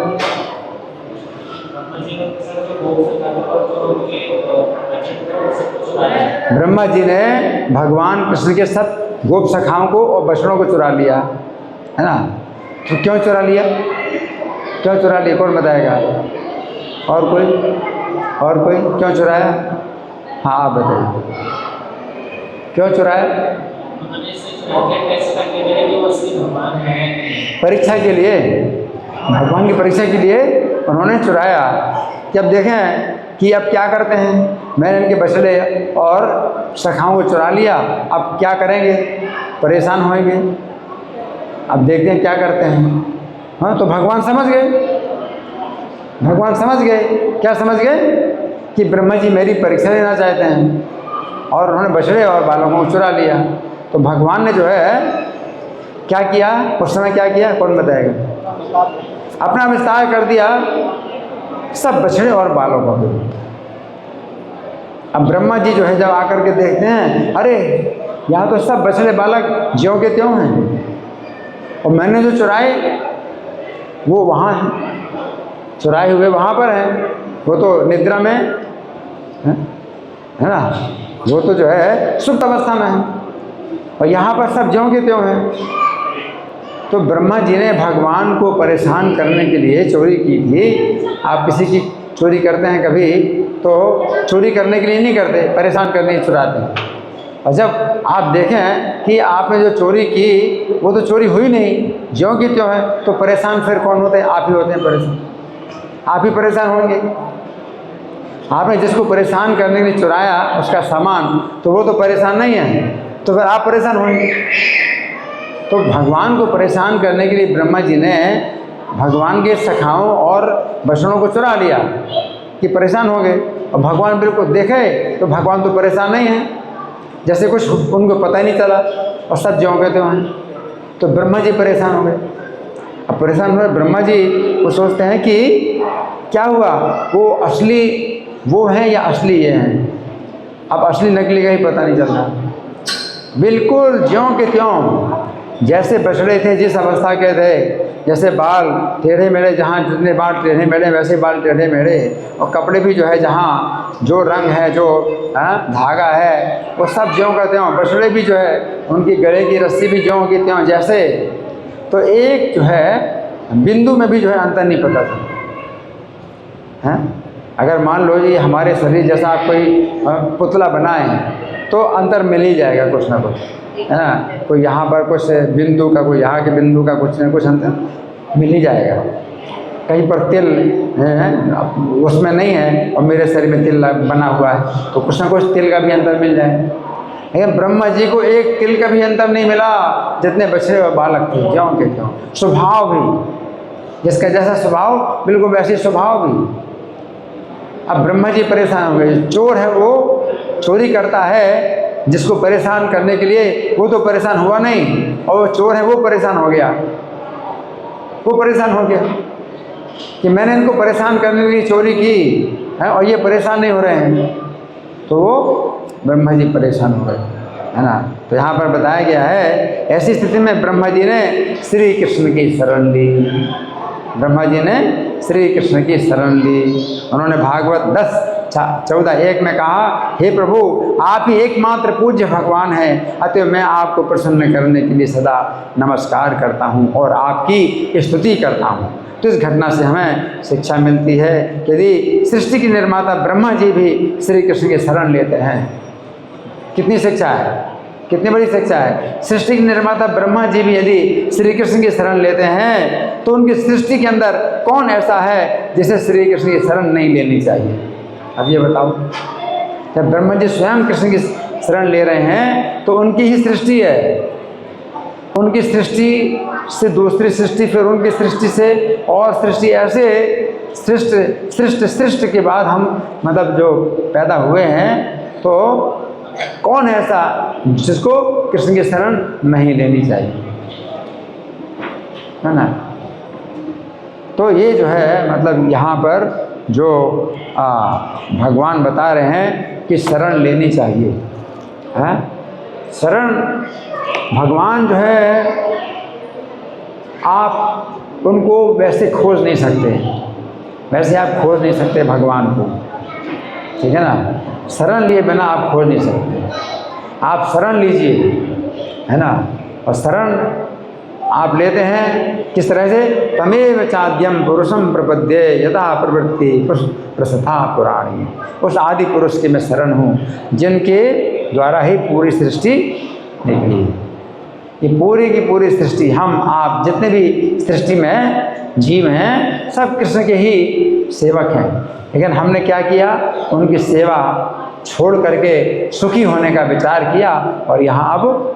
ब्रह्मा जी ने भगवान कृष्ण के सब गोप सखाओं को और बछड़ों को चुरा लिया, है ना? तो क्यों चुरा लिया? क्यों चुरा लिया? कौन बताएगा? और कोई? और कोई? क्यों चुराया? हाँ, आप बताइए, क्यों चुराया? परीक्षा के लिए, भगवान की परीक्षा के लिए उन्होंने चुराया कि अब देखें कि अब क्या करते हैं। मैंने इनके बछड़े और सखाओं को चुरा लिया, अब क्या करेंगे? परेशान होंगे। अब देखते हैं क्या करते हैं। हाँ, तो भगवान समझ गए। भगवान समझ गए। क्या समझ गए? कि ब्रह्मा जी मेरी परीक्षा लेना चाहते हैं और उन्होंने बछड़े और बालकों को चुरा लिया। तो भगवान ने जो है क्या किया? उस समय क्या किया? कौन बताएगा? अपना विस्तार कर दिया सब बछड़े और बालकों को। अब ब्रह्मा जी जो है जब आकर के देखते हैं, अरे यहाँ तो सब बछड़े बालक ज्यों के त्यों हैं, और मैंने जो चुराए वो वहाँ हैं, चुराए हुए वहाँ पर हैं। वो तो निद्रा में है ना, वो तो जो है सुप्त अवस्था में है, और यहाँ पर सब ज्यों के त्यों हैं। तो ब्रह्मा जी ने भगवान को परेशान करने के लिए चोरी की थी। आप किसी की चोरी करते हैं कभी, तो चोरी करने के लिए नहीं करते, परेशान करने के लिए चुराते हैं। और जब आप देखें कि आपने जो चोरी की वो तो चोरी हुई नहीं, ज्यों की त्यों है, तो परेशान फिर कौन होते हैं? आप ही होते हैं परेशान। आप ही परेशान होंगे। आपने जिसको परेशान करने के लिए चुराया उसका सामान, तो वो तो परेशान नहीं है, तो फिर आप परेशान होंगे। तो भगवान को परेशान करने के लिए ब्रह्मा जी ने भगवान के सखाओं और बछड़ों को चुरा लिया कि परेशान हो गए। और भगवान बिल्कुल देखे तो भगवान तो परेशान नहीं है, जैसे कुछ उनको पता ही नहीं चला, और सब ज्यों कहते हैं। तो ब्रह्मा जी परेशान हो गए। अब परेशान हुए ब्रह्मा जी, वो सोचते हैं कि क्या हुआ? वो असली वो हैं या असली ये हैं। अब असली नकली का ही पता नहीं चल रहा। बिल्कुल ज्यों के त्यों जैसे बछड़े थे, जिस अवस्था के थे, जैसे बाल टेढ़े मेढ़े, जहाँ जितने बाल टेढ़े मेढ़े वैसे बाल टेढ़े मेढ़े, और कपड़े भी जो है जहाँ जो रंग है, जो धागा है, वो सब ज्यों का त्यों। बछड़े भी जो है उनकी गले की रस्सी भी ज्यों की त्यों जैसे। तो एक जो है बिंदु में भी जो है अंतर नहीं पता था, हैं। अगर मान लो जी हमारे शरीर जैसा आप कोई पुतला बनाए तो अंतर मिल ही जाएगा कुछ ना कुछ, है ना। कोई यहाँ पर कुछ बिंदु का, कोई यहाँ के बिंदु का कुछ न कुछ अंतर मिल ही जाएगा। कहीं पर तिल है उसमें नहीं है और मेरे शरीर में तिल बना हुआ है तो कुछ ना कुछ तिल का भी अंतर मिल जाए। लेकिन ब्रह्मा जी को एक तिल का भी अंतर नहीं मिला, जितने बछड़े और बालक थे क्यों के क्यों। स्वभाव भी जिसका जैसा स्वभाव बिल्कुल वैसे स्वभाव भी। अब ब्रह्मा जी परेशान हो गए। चोर है वो चोरी करता है, जिसको परेशान करने के लिए वो तो परेशान हुआ नहीं, और वो चोर है वो परेशान हो गया। वो परेशान हो गया कि मैंने इनको परेशान करने के लिए चोरी की है और ये परेशान नहीं हो रहे हैं, तो वो ब्रह्मा जी परेशान हो गए, है ना। तो यहाँ पर बताया गया है ऐसी स्थिति में ब्रह्मा जी ने श्री कृष्ण की शरण ली। ब्रह्मा जी ने श्री कृष्ण की शरण ली। उन्होंने भागवत 10:14-1 में कहा, हे प्रभु आप ही एकमात्र पूज्य भगवान हैं, अतः मैं आपको प्रसन्न करने के लिए सदा नमस्कार करता हूँ और आपकी स्तुति करता हूँ। तो इस घटना से हमें शिक्षा मिलती है कि यदि सृष्टि के निर्माता ब्रह्मा जी भी श्री कृष्ण की शरण लेते हैं, कितनी शिक्षा है, कितनी बड़ी शिक्षा है। सृष्टि के निर्माता ब्रह्मा जी भी यदि श्री कृष्ण की शरण लेते हैं तो उनकी सृष्टि के अंदर कौन ऐसा है जिसे श्री कृष्ण की शरण नहीं लेनी चाहिए। अब ये बताओ, जब ब्रह्मा जी स्वयं कृष्ण की शरण ले रहे हैं तो उनकी ही सृष्टि है, उनकी सृष्टि से दूसरी सृष्टि, फिर उनकी सृष्टि से और सृष्टि, ऐसे सृष्टि के बाद हम मतलब जो पैदा हुए हैं, तो कौन है ऐसा जिसको कृष्ण की शरण नहीं लेनी चाहिए, है ना। तो ये जो है मतलब यहाँ पर जो भगवान बता रहे हैं कि शरण लेनी चाहिए, है। शरण भगवान जो है आप उनको वैसे खोज नहीं सकते, वैसे आप खोज नहीं सकते भगवान को, ठीक है ना। शरण लिए बिना आप खोज नहीं सकते। आप शरण लीजिए, है ना। और शरण आप लेते हैं किस तरह से, तमेव चाद्यम पुरुषम प्रपद्ये यदा प्रवृत्ति प्रसथा पुराणी। उस आदि पुरुष के मैं शरण हूँ जिनके द्वारा ही पूरी सृष्टि निकली। ये पूरी की पूरी सृष्टि, हम आप जितने भी सृष्टि में जीव हैं सब कृष्ण के ही सेवक हैं। लेकिन हमने क्या किया, उनकी सेवा छोड़ करके सुखी होने का विचार किया और यहाँ अब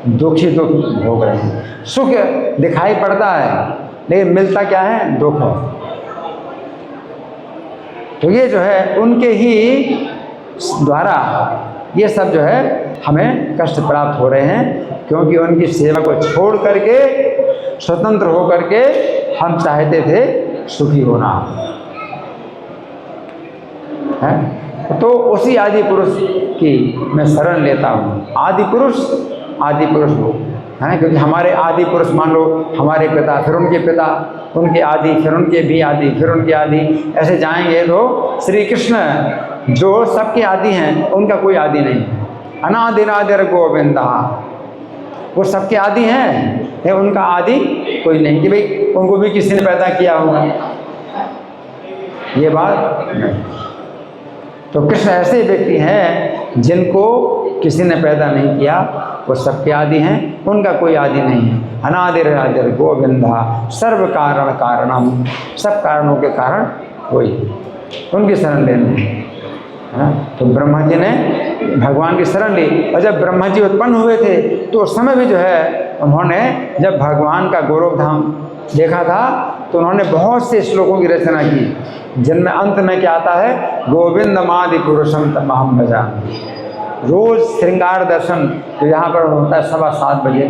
दुखी दुख भोग रहे हैं। सुख दिखाई पड़ता है लेकिन मिलता क्या है, दुख है। तो ये जो है उनके ही द्वारा ये सब जो है हमें कष्ट प्राप्त हो रहे हैं, क्योंकि उनकी सेवा को छोड़ करके स्वतंत्र हो करके हम चाहते थे सुखी होना है। तो उसी आदि पुरुष की मैं शरण लेता हूँ। आदि पुरुष वो हैं, क्योंकि हमारे आदि पुरुष मान लो हमारे पिता, फिर उनके पिता, उनके आदि, फिर उनके भी आदि, फिर उनके आदि, ऐसे जाएंगे तो श्री कृष्ण जो सबके आदि हैं उनका कोई आदि नहीं। अनादिरादिर गोविंदा, वो सबके आदि हैं, उनका आदि कोई नहीं कि भाई उनको भी किसी ने पैदा किया होगा, ये बात नहीं। तो कृष्ण ऐसे व्यक्ति हैं जिनको किसी ने पैदा नहीं किया, वो सबके आदि हैं, उनका कोई आदि नहीं है। अनादिरादिर गोविंदा सर्व कारण कारणम, सब कारणों के कारण वही, उनकी शरण लेनी है। तो ब्रह्मा जी ने भगवान की शरण ली, और जब ब्रह्मा जी उत्पन्न हुए थे तो उस समय भी जो है उन्होंने जब भगवान का गौरव धाम देखा था तो उन्होंने बहुत से श्लोकों की रचना की, जिनमें अंत में क्या आता है, गोविंदमादि पुरुषम तमहम भजामि। रोज श्रृंगार दर्शन जो यहाँ पर होता है 7:15 बजे,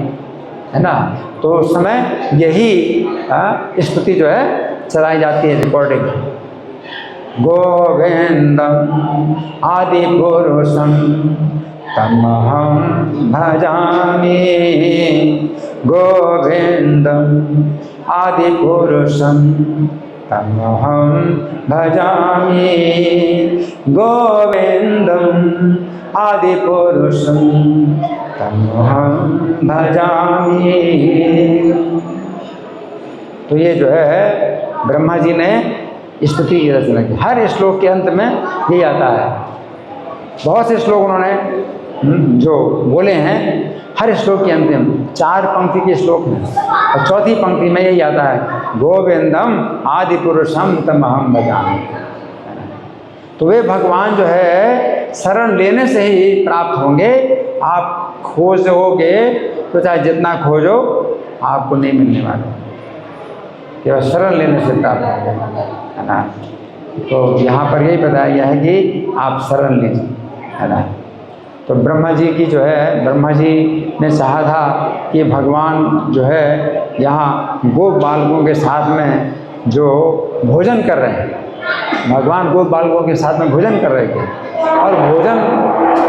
है ना, तो उस समय यही स्तुति जो है चलाई जाती है, रिकॉर्डिंग, गोविंदम आदिपुरुषं तमहं भजामि। गोविंदम आदिपुरुषं तमहं भजामि। गोविंदम आदिपुरुषं तमहं भजामि। तो ये जो है ब्रह्मा जी ने स्तुति की रचना की। हर श्लोक के अंत में ये आता है। बहुत से श्लोक उन्होंने जो बोले हैं, हर श्लोक के अंत में 4 पंक्ति के श्लोक हैं और चौथी पंक्ति में यही आता है, गोविंदम आदि पुरुषम तमहम भजामि। तो वे भगवान जो है शरण लेने से ही प्राप्त होंगे। आप खोजोगे तो चाहे जितना खोजो आपको नहीं मिलने वाला, केवल शरण लेने से प्राप्त होंगे, है ना। तो यहाँ पर यही बताया गया है कि आप शरण लीजिए, है ना। तो ब्रह्मा जी की जो है, ब्रह्मा जी ने चाहा था कि भगवान जो है यहाँ गोप बालकों के साथ में जो भोजन कर रहे हैं, भगवान गोप बालकों के साथ में भोजन कर रहे थे। और भोजन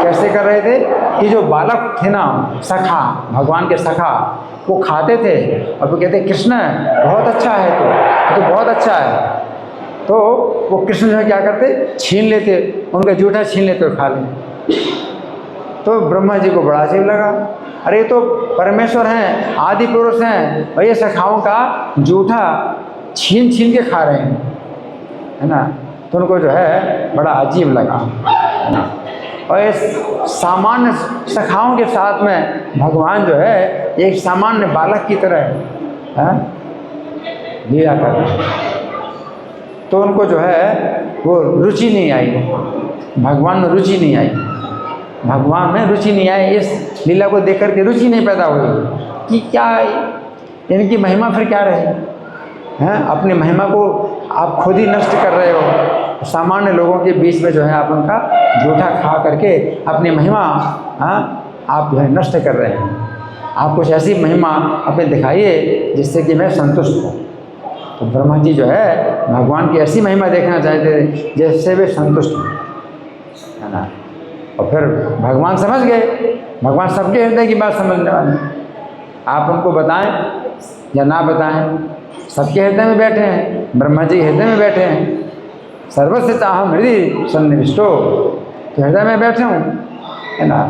कैसे कर रहे थे कि जो बालक थे ना, सखा, भगवान के सखा, वो खाते थे और वो कहते कृष्ण बहुत अच्छा है, तो बहुत अच्छा है। तो वो कृष्ण जो है क्या करते, छीन लेते, उनका जूठा छीन लेते और खा लेते। तो ब्रह्मा जी को बड़ा अजीब लगा, अरे ये तो परमेश्वर हैं, आदि पुरुष हैं, और ये सखाओं का जूठा छीन छीन के खा रहे हैं, है ना। तो उनको जो है बड़ा अजीब लगा, है ना। और इस सामान्य सखाओं के साथ में भगवान जो है एक सामान्य बालक की तरह लीला कर रहे हैं। तो उनको जो है वो रुचि नहीं आई, भगवान में रुचि नहीं आई, भगवान में रुचि नहीं आई। इस लीला को देख करके रुचि नहीं पैदा हुई कि क्या इनकी महिमा फिर क्या रहे हैं। अपनी महिमा को आप खुद ही नष्ट कर रहे हो। सामान्य लोगों के बीच में जो है आप उनका जूठा खा करके अपनी महिमा आप जो है नष्ट कर रहे हैं। आप कुछ ऐसी महिमा अपने दिखाइए जिससे कि मैं संतुष्ट हूँ। तो ब्रह्मा जी जो है भगवान की ऐसी महिमा देखना चाहते थे जिससे वे संतुष्ट हों, है ना। और फिर भगवान समझ गए, भगवान सबके हृदय की बात समझने वाले। आप उनको बताएं या ना बताएं, सबके हृदय में बैठे हैं, ब्रह्मा जी हृदय में बैठे हैं। सर्वस्य चाहम हृदय सन्निविष्टो, तो हृदय में बैठे हूँ, है ना।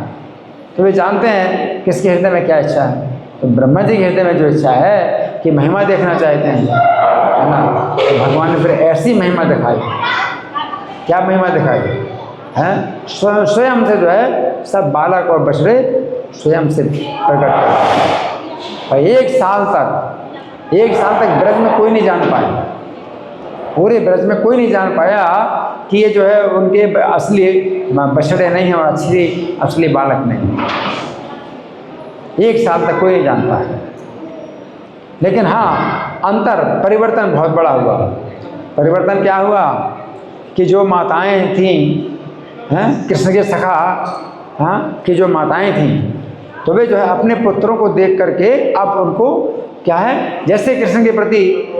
तो वे जानते हैं किसके हृदय में क्या इच्छा है। तो ब्रह्मा जी के हृदय में जो इच्छा है कि महिमा देखना चाहते हैं, है ना। तो भगवान ने फिर ऐसी महिमा दिखाई। क्या महिमा दिखाई है? स्वयं से जो है सब बालक और बछड़े स्वयं से प्रकट कर। और एक साल तक ब्रज में कोई नहीं जान पाया, पूरे ब्रज में कोई नहीं जान पाया कि ये जो है उनके असली बछड़े नहीं हैं और असली बालक नहीं है। एक साल तक कोई नहीं जान पाया। लेकिन हाँ, परिवर्तन बहुत बड़ा हुआ। परिवर्तन क्या हुआ कि जो माताएं थीं, कृष्ण के सखा कि जो माताएं थीं, तो वे जो है अपने पुत्रों को देख करके अब उनको क्या है, जैसे कृष्ण के प्रति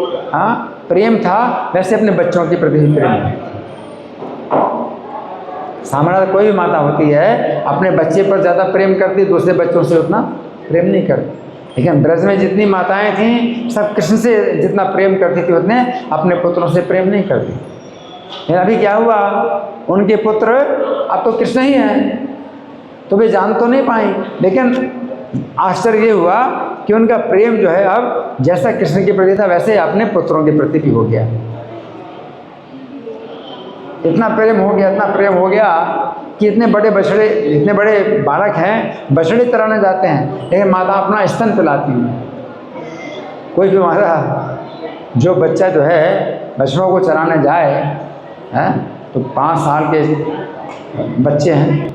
प्रेम था वैसे अपने बच्चों के प्रति भी प्रेम है। सामान्य कोई भी माता होती है अपने बच्चे पर ज़्यादा प्रेम करती, दूसरे बच्चों से उतना प्रेम नहीं करती। लेकिन ब्रज में जितनी माताएं थीं सब कृष्ण से जितना प्रेम करती थी उतने अपने पुत्रों से प्रेम नहीं करती। लेकिन अभी क्या हुआ, उनके पुत्र अब तो कृष्ण ही हैं, तो वे जान तो नहीं पाए। लेकिन आश्चर्य ये हुआ कि उनका प्रेम जो है अब जैसा कृष्ण के प्रति था वैसे अपने पुत्रों के प्रति भी हो गया। इतना प्रेम हो गया कि इतने बड़े बछड़े, इतने बड़े बालक हैं, बछड़े तराने जाते हैं, लेकिन माता अपना स्तन पिलाती है। कोई भी माता जो बच्चा जो है बछड़ों को चराने जाए तो 5 साल के बच्चे हैं,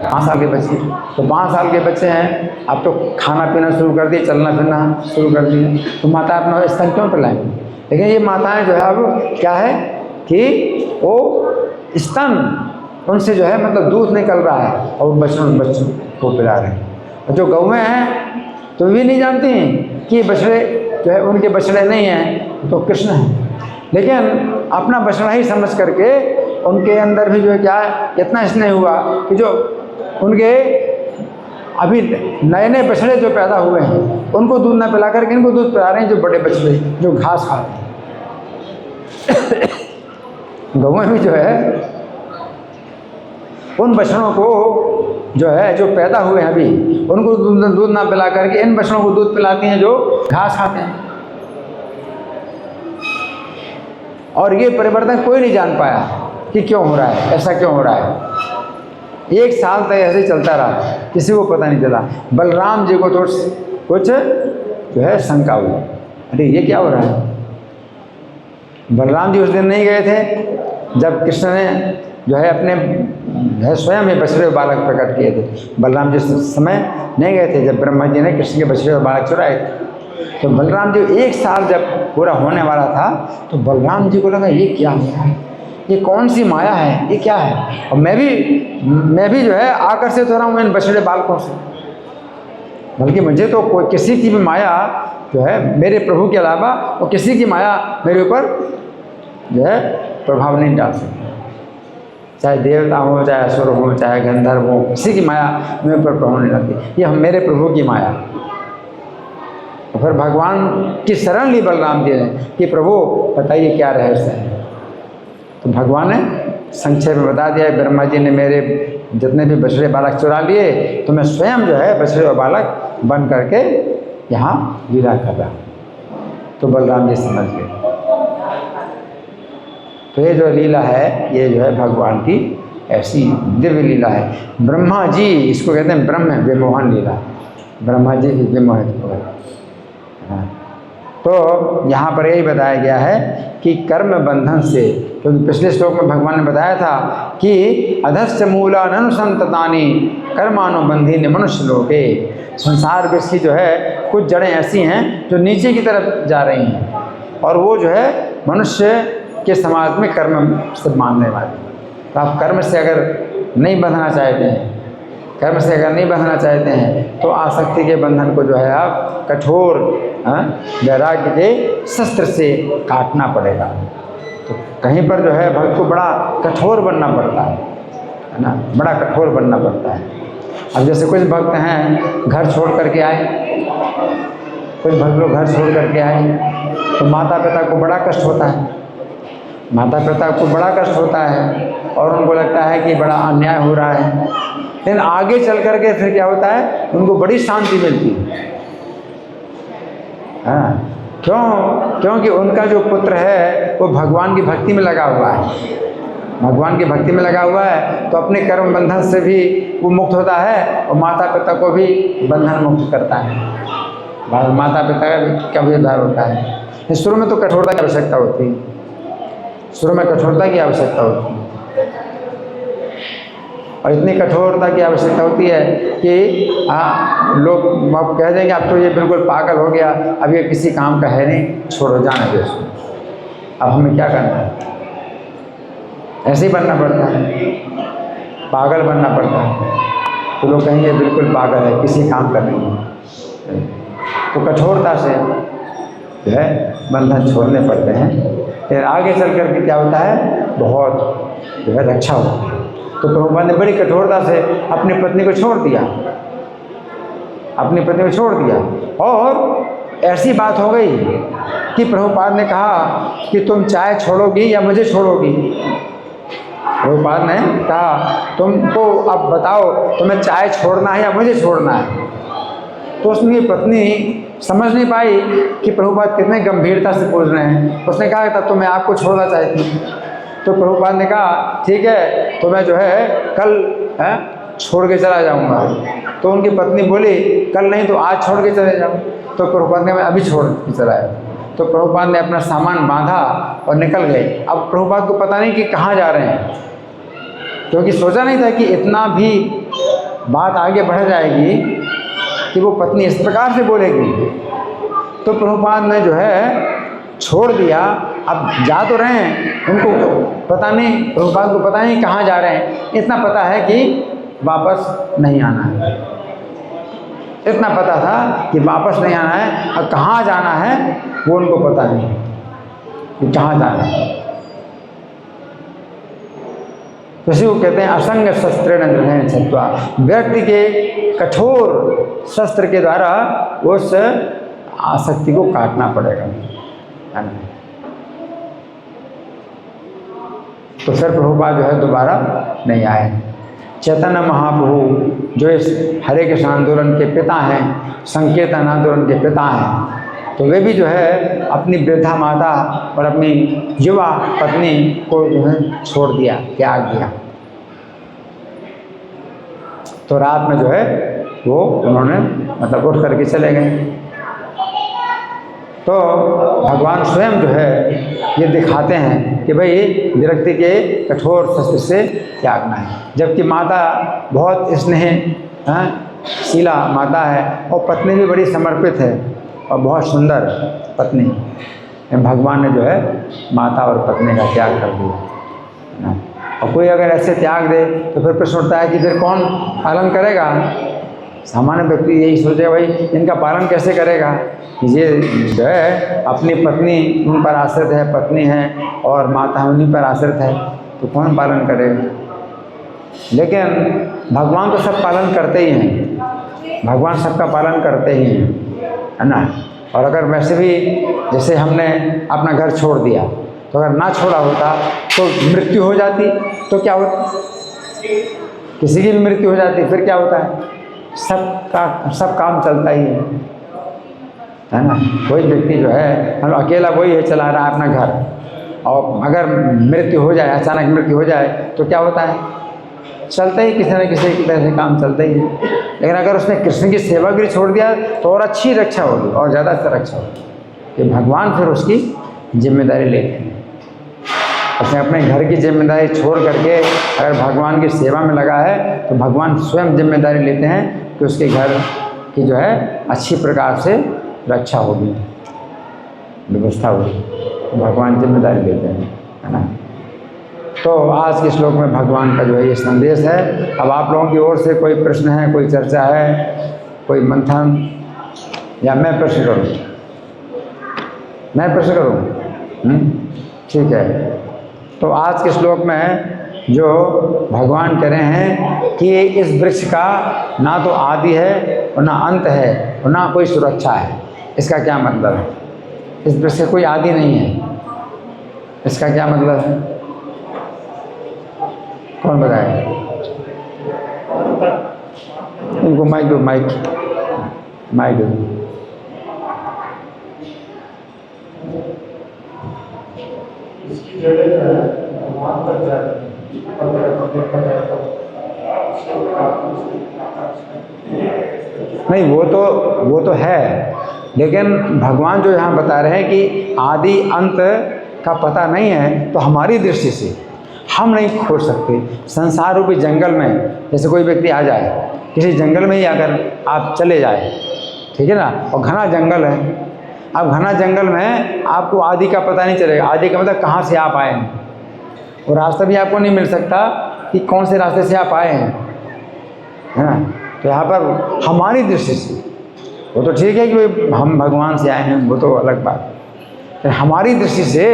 5 साल के बच्चे, तो 5 साल के बच्चे हैं, अब तो खाना पीना शुरू कर दिए, चलना फिरना शुरू कर दिए, तो माता अपना स्तन क्यों पिलाएंगी। लेकिन ये माताएं जो है अब क्या है कि वो स्तन उनसे जो है मतलब दूध निकल रहा है और बच्चों को पिला रहे हैं। और जो गौएं हैं तो भी नहीं जानती कि बछड़े जो है उनके बछड़े नहीं हैं, तो कृष्ण हैं। लेकिन अपना बछड़ा ही समझ करके उनके अंदर भी जो है क्या है, इतना स्नेह हुआ कि जो उनके अभी नए नए बछड़े जो पैदा हुए हैं उनको दूध ना पिला करके इनको दूध पिला रहे हैं, जो बड़े बछड़े जो घास खाते हैं। गौएं भी जो है उन बछड़ों को जो है जो पैदा हुए हैं अभी उनको दूध ना पिला करके इन बछड़ों को दूध पिलाती हैं जो घास खाते हैं। और ये परिवर्तन कोई नहीं जान पाया कि क्यों हो रहा है, ऐसा क्यों हो रहा है। 1 साल तक ऐसे ही चलता रहा, किसी को पता नहीं चला। बलराम जी को तो कुछ जो है शंका हुई, अरे ये क्या हो रहा है। बलराम जी उस दिन नहीं गए थे जब कृष्ण ने जो है अपने स्वयं में बछड़े और बालक प्रकट किए थे। बलराम जी उस समय नहीं गए थे जब ब्रह्मा जी ने कृष्ण के बछड़े और बालक चुराए थे। तो बलराम जी 1 साल जब पूरा होने वाला था तो बलराम जी को लगा ये क्या हो रहा है, ये कौन सी माया है, ये क्या है। और मैं भी जो है आकर्षित हो रहा हूँ इन बछड़े बालकों से, बल्कि मुझे तो कोई किसी की भी माया जो है मेरे प्रभु के अलावा और किसी की माया मेरे ऊपर जो है प्रभाव नहीं डाल सकती। चाहे देवता हो, चाहे असुर हो, चाहे गंधर्व हो, किसी की माया मेरे ऊपर प्रभाव नहीं डालती। ये मेरे प्रभु की माया। तो फिर भगवान की शरण ली बलराम जी ने कि प्रभु बताइए क्या रहस्य है। तो भगवान ने संक्षेप में बता दिया, ब्रह्मा जी ने मेरे जितने भी बछड़े बालक चुरा लिए तो मैं स्वयं जो है बछड़े और बालक बन करके यहाँ लीला कर रहा। तो बलराम जी समझ गए। तो ये जो लीला है ये जो है भगवान की ऐसी दिव्य लीला है। ब्रह्मा जी इसको कहते हैं ब्रह्म विमोहन लीला। ब्रह्मा जी विमोहित हो गए। तो यहाँ पर यही बताया गया है कि कर्म बंधन से, क्योंकि पिछले श्लोक में भगवान ने बताया था कि अधश्च मूला ननुसंततानि कर्मानुबंधीनि मनुष्य लोके। संसार वृक्ष की जो है कुछ जड़ें ऐसी हैं जो नीचे की तरफ जा रही हैं और वो जो है मनुष्य के समाज में कर्म से बांधने वाली। तो आप कर्म से अगर नहीं बंधना चाहते हैं, कर्म से अगर नहीं बंधना चाहते हैं तो आसक्ति के बंधन को जो है आप कठोर वैराग्य के शस्त्र से काटना पड़ेगा। तो कहीं पर जो है भक्त को बड़ा कठोर बनना पड़ता है ना, बड़ा कठोर बनना पड़ता है। अब जैसे कुछ भक्त हैं घर छोड़ करके आए, कुछ भक्त लोग घर छोड़ करके आए तो माता पिता को बड़ा कष्ट होता है, माता पिता को बड़ा कष्ट होता है और उनको लगता है कि बड़ा अन्याय हो रहा है। लेकिन आगे चल करके फिर क्या होता है, उनको बड़ी शांति मिलती है। हाँ, क्योंकि उनका जो पुत्र है वो भगवान की भक्ति में लगा हुआ है, भगवान की भक्ति में लगा हुआ है। तो अपने कर्म बंधन से भी वो मुक्त होता है और माता पिता को भी बंधन मुक्त करता है। माता पिता का भी उद्धार होता है। शुरू में तो कठोरता की आवश्यकता होती है, शुरू में कठोरता की आवश्यकता होती है और इतनी कठोरता की आवश्यकता होती है कि लोग अब कह देंगे अब तो ये बिल्कुल पागल हो गया, अब ये किसी काम का है नहीं, छोड़ो जाने दो इसको, अब हमें क्या करना है। ऐसे ही बनना पड़ता है, पागल बनना पड़ता है। तो लोग कहेंगे बिल्कुल पागल है, किसी काम का नहीं है। तो कठोरता से जो है बंधन छोड़ने पड़ते हैं। फिर आगे चल कर के क्या होता है, बहुत जो है रक्षा होती है। तो प्रभुपाद ने बड़ी कठोरता से अपनी पत्नी को छोड़ दिया, अपनी पत्नी को छोड़ दिया। और ऐसी बात हो गई कि प्रभुपाद ने कहा कि तुम चाय छोड़ोगी या मुझे छोड़ोगी। प्रभुपाद ने कहा तुमको अब बताओ तुम्हें चाय छोड़ना है या मुझे छोड़ना है। तो उसकी पत्नी समझ नहीं पाई कि प्रभुपाद कितने गंभीरता से पूछ रहे हैं। उसने कहा तब तो मैं आपको छोड़ना चाहती हूँ। तो प्रभुपाद ने कहा ठीक है तो मैं जो है कल छोड़ के चला जाऊँगा। तो उनकी पत्नी बोली कल नहीं तो आज छोड़ के चले जाऊँ। तो प्रभुपाद ने मैं अभी छोड़ के चला आया। तो प्रभुपाद ने अपना सामान बांधा और निकल गए। अब प्रभुपाद को पता नहीं कि कहाँ जा रहे हैं, क्योंकि सोचा नहीं था कि इतना भी बात आगे बढ़ जाएगी कि वो पत्नी इस प्रकार से बोलेगी। तो प्रभुपाद ने जो है छोड़ दिया। अब जा तो रहे हैं, उनको पता नहीं, प्रभुपाद को पता नहीं कहाँ जा रहे हैं, इतना पता है कि वापस नहीं आना है। इतना पता था कि वापस नहीं आना है और कहाँ जाना है वो उनको पता नहीं। कि कहाँ जाना है। तो इसी को कहते हैं असंग शस्त्रेण दृढ़ेन छित्त्वा। व्यक्ति के कठोर शस्त्र के द्वारा उस आसक्ति को काटना पड़ेगा, है ना। तो फिर प्रभुपाद जो है दोबारा नहीं आए। चैतन्य महाप्रभु जो इस हरे कृष्ण आंदोलन के पिता हैं, संकीर्तन आंदोलन के पिता हैं, तो वे भी जो है अपनी वृद्धा माता और अपनी युवा पत्नी को जो है छोड़ दिया, त्याग दिया। तो रात में जो है वो उन्होंने मतलब उठ करके चले गए। तो भगवान स्वयं जो है ये दिखाते हैं कि भाई विरक्ति के कठोर शस्त्र से त्यागना है। जबकि माता बहुत स्नेह शीला माता है और पत्नी भी बड़ी समर्पित है और बहुत सुंदर पत्नी। भगवान ने जो है माता और पत्नी का त्याग कर दिया। और कोई अगर ऐसे त्याग दे तो फिर प्रश्न उठता है कि फिर कौन पालन करेगा। सामान्य व्यक्ति यही सोचे भाई इनका पालन कैसे करेगा। ये जो है अपनी पत्नी उन पर आश्रित है, पत्नी है और माता उन्हीं पर आश्रित है, तो कौन पालन करेगा। लेकिन भगवान तो सब पालन करते ही हैं, भगवान सबका पालन करते ही हैं, है ना। और अगर वैसे भी जैसे हमने अपना घर छोड़ दिया तो अगर ना छोड़ा होता तो मृत्यु हो जाती तो क्या होता, किसी की भी मृत्यु हो जाती फिर क्या होता है, सब काम चलता ही है ना। कोई व्यक्ति जो है हम अकेला वही है चला रहा है अपना घर, और अगर मृत्यु हो जाए, अचानक मृत्यु हो जाए तो क्या होता है, चलता ही किसी न किसी की तरह से काम चलता ही है। लेकिन अगर उसने कृष्ण की सेवा के लिए छोड़ दिया तो और अच्छी रक्षा होगी और ज़्यादा अच्छा रक्षा होगी कि भगवान फिर उसकी जिम्मेदारी लेते हैं। उसने अपने घर की जिम्मेदारी छोड़ करके अगर भगवान की सेवा में लगा है तो भगवान स्वयं जिम्मेदारी लेते हैं कि उसके घर की जो है अच्छी प्रकार से रक्षा होगी, व्यवस्था होगी, भगवान जिम्मेदारी लेते हैं, है ना। तो आज के श्लोक में भगवान का जो है ये संदेश है। अब आप लोगों की ओर से कोई प्रश्न है, कोई चर्चा है, कोई मंथन, या मैं प्रश्न करूं? मैं प्रश्न करूं? ठीक है। तो आज के श्लोक में जो भगवान कह रहे हैं कि इस वृक्ष का ना तो आदि है और ना अंत है और ना कोई सुरक्षा है। इसका क्या मतलब है? इस वृक्ष का कोई आदि नहीं है, इसका क्या मतलब है? कौन बताए? इनको माइक दो, माइक दो। नहीं, वो तो है, लेकिन भगवान जो यहाँ बता रहे हैं कि आदि अंत का पता नहीं है, तो हमारी दृष्टि से हम नहीं खोज सकते। संसार रूपी जंगल में जैसे कोई व्यक्ति आ जाए, किसी जंगल में ही अगर आप चले जाए, ठीक है ना, और घना जंगल है, अब घना जंगल में आपको आदि का पता नहीं चलेगा। आदि का मतलब कहाँ से आप आए हैं, और रास्ता भी आपको नहीं मिल सकता कि कौन से रास्ते से आप आए हैं, है ना। तो यहाँ पर हमारी दृष्टि से वो तो ठीक है कि हम भगवान से आए हैं, वो तो अलग बात है, लेकिन हमारी दृष्टि से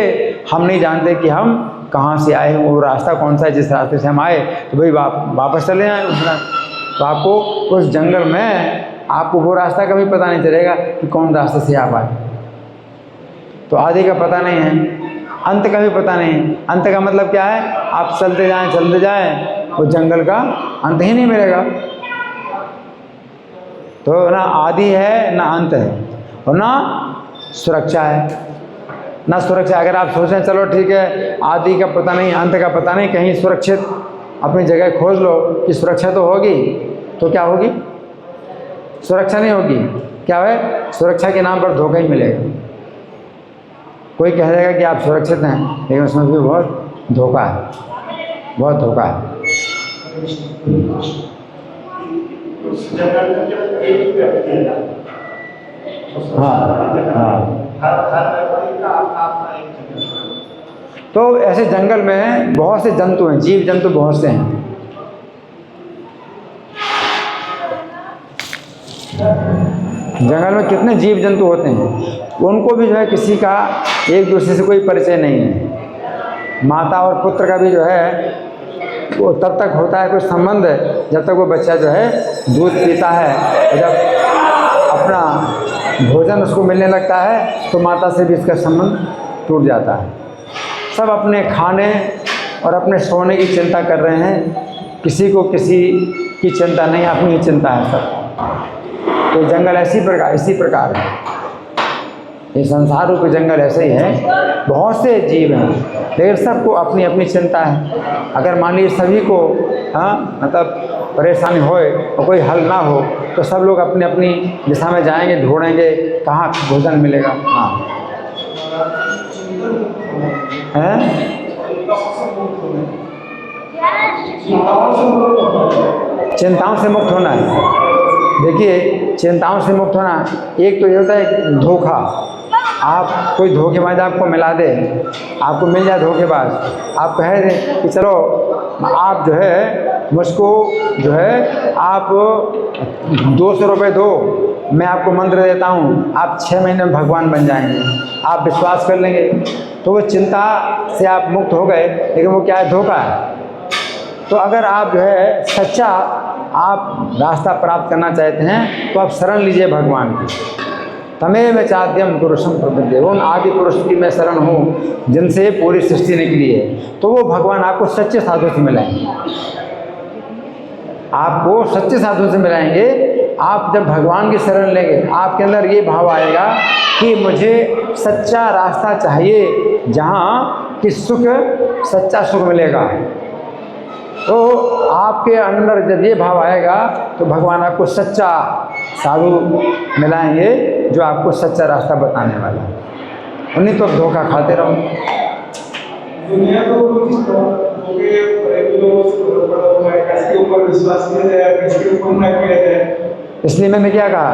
हम नहीं जानते कि हम कहाँ से आए हैं, वो रास्ता कौन सा है जिस रास्ते से हम आए, तो भाई वापस चले आए उस रास्ते। तो आपको उस जंगल में आपको वो रास्ता कभी पता नहीं चलेगा कि कौन रास्ते से आप आए। तो आदि का पता नहीं है, अंत का भी पता नहीं है। अंत का मतलब क्या है, आप चलते जाएं वो जंगल का अंत ही नहीं मिलेगा। तो ना आदि है ना अंत है और ना सुरक्षा है, ना सुरक्षा। अगर आप सोचें चलो ठीक है आदि का पता नहीं, अंत का पता नहीं, कहीं सुरक्षित अपनी जगह खोज लो कि सुरक्षा तो होगी, तो क्या होगी, सुरक्षा नहीं होगी। क्या है, सुरक्षा के नाम पर धोखा ही मिलेगा। कोई कह देगा कि आप सुरक्षित हैं, लेकिन उसमें भी बहुत धोखा है, बहुत धोखा है। हाँ। तो ऐसे जंगल में बहुत से जंतु हैं, जीव जंतु बहुत से हैं। जंगल में कितने जीव जंतु होते हैं, उनको भी जो है किसी का एक दूसरे से कोई परिचय नहीं है। माता और पुत्र का भी जो है वो तब तक होता है कोई संबंध जब तक वो बच्चा जो है दूध पीता है, और जब अपना भोजन उसको मिलने लगता है तो माता से भी इसका संबंध टूट जाता है। सब अपने खाने और अपने सोने की चिंता कर रहे हैं, किसी को किसी की चिंता नहीं, अपनी ही चिंता है सब। तो जंगल इसी प्रकार है, ये संसार रूपी जंगल ऐसे ही है। बहुत से जीव हैं लेकिन सबको अपनी अपनी चिंता है। अगर मान लीजिए सभी को मतलब परेशानी होए और कोई हल ना हो तो सब लोग अपनी अपनी दिशा में जाएंगे, ढूंढेंगे कहाँ भोजन मिलेगा। हाँ हैं? चिंताओं से मुक्त होना है। देखिए चिंताओं से मुक्त होना, एक तो ये होता है धोखा। आप कोई धोखेबाज आपको मिला दे, आपको मिल जाए धोखेबाज, आप कह दें कि चलो आप जो है मुझको जो है आप 200 रुपये दो, मैं आपको मंत्र देता हूँ, आप 6 महीने में भगवान बन जाएंगे। आप विश्वास कर लेंगे तो वो चिंता से आप मुक्त हो गए, लेकिन वो क्या है, धोखा है। तो अगर आप जो है सच्चा आप रास्ता प्राप्त करना चाहते हैं तो आप शरण लीजिए भगवान की। तमेव चाद्यम पुरुषम प्रपद्ये, उन आदि पुरुष की मैं शरण हूँ जिनसे पूरी सृष्टि निकली है। तो वो भगवान आपको सच्चे साधु से मिलाएंगे, आपको सच्चे साधु से मिलाएंगे। आप जब भगवान की शरण लेंगे आपके अंदर ये भाव आएगा कि मुझे सच्चा रास्ता चाहिए जहाँ कि सुख, सच्चा सुख मिलेगा। तो आपके अंदर जब ये भाव आएगा तो भगवान आपको सच्चा साधु मिलाएंगे जो आपको सच्चा रास्ता बताने वाला है। उन्हीं तो धोखा खाते रहो।
दुनिया को किसके ऊपर विश्वास किया जाए, किसके ऊपर न किया जाए।
इसलिए मैंने क्या कहा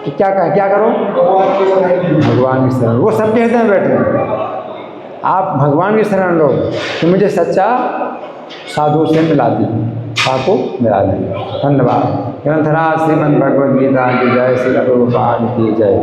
कि क्या करो, भगवान की शरण। वो सब कहते हैं बैठे, आप भगवान की शरण लो तो मुझे सच्चा साधु से मिला दीजिए, आपको मिला देंगे। धन्यवाद। ग्रंथराज श्रीमद् भगवद गीता की जय, श्री प्रभुपाद की जय।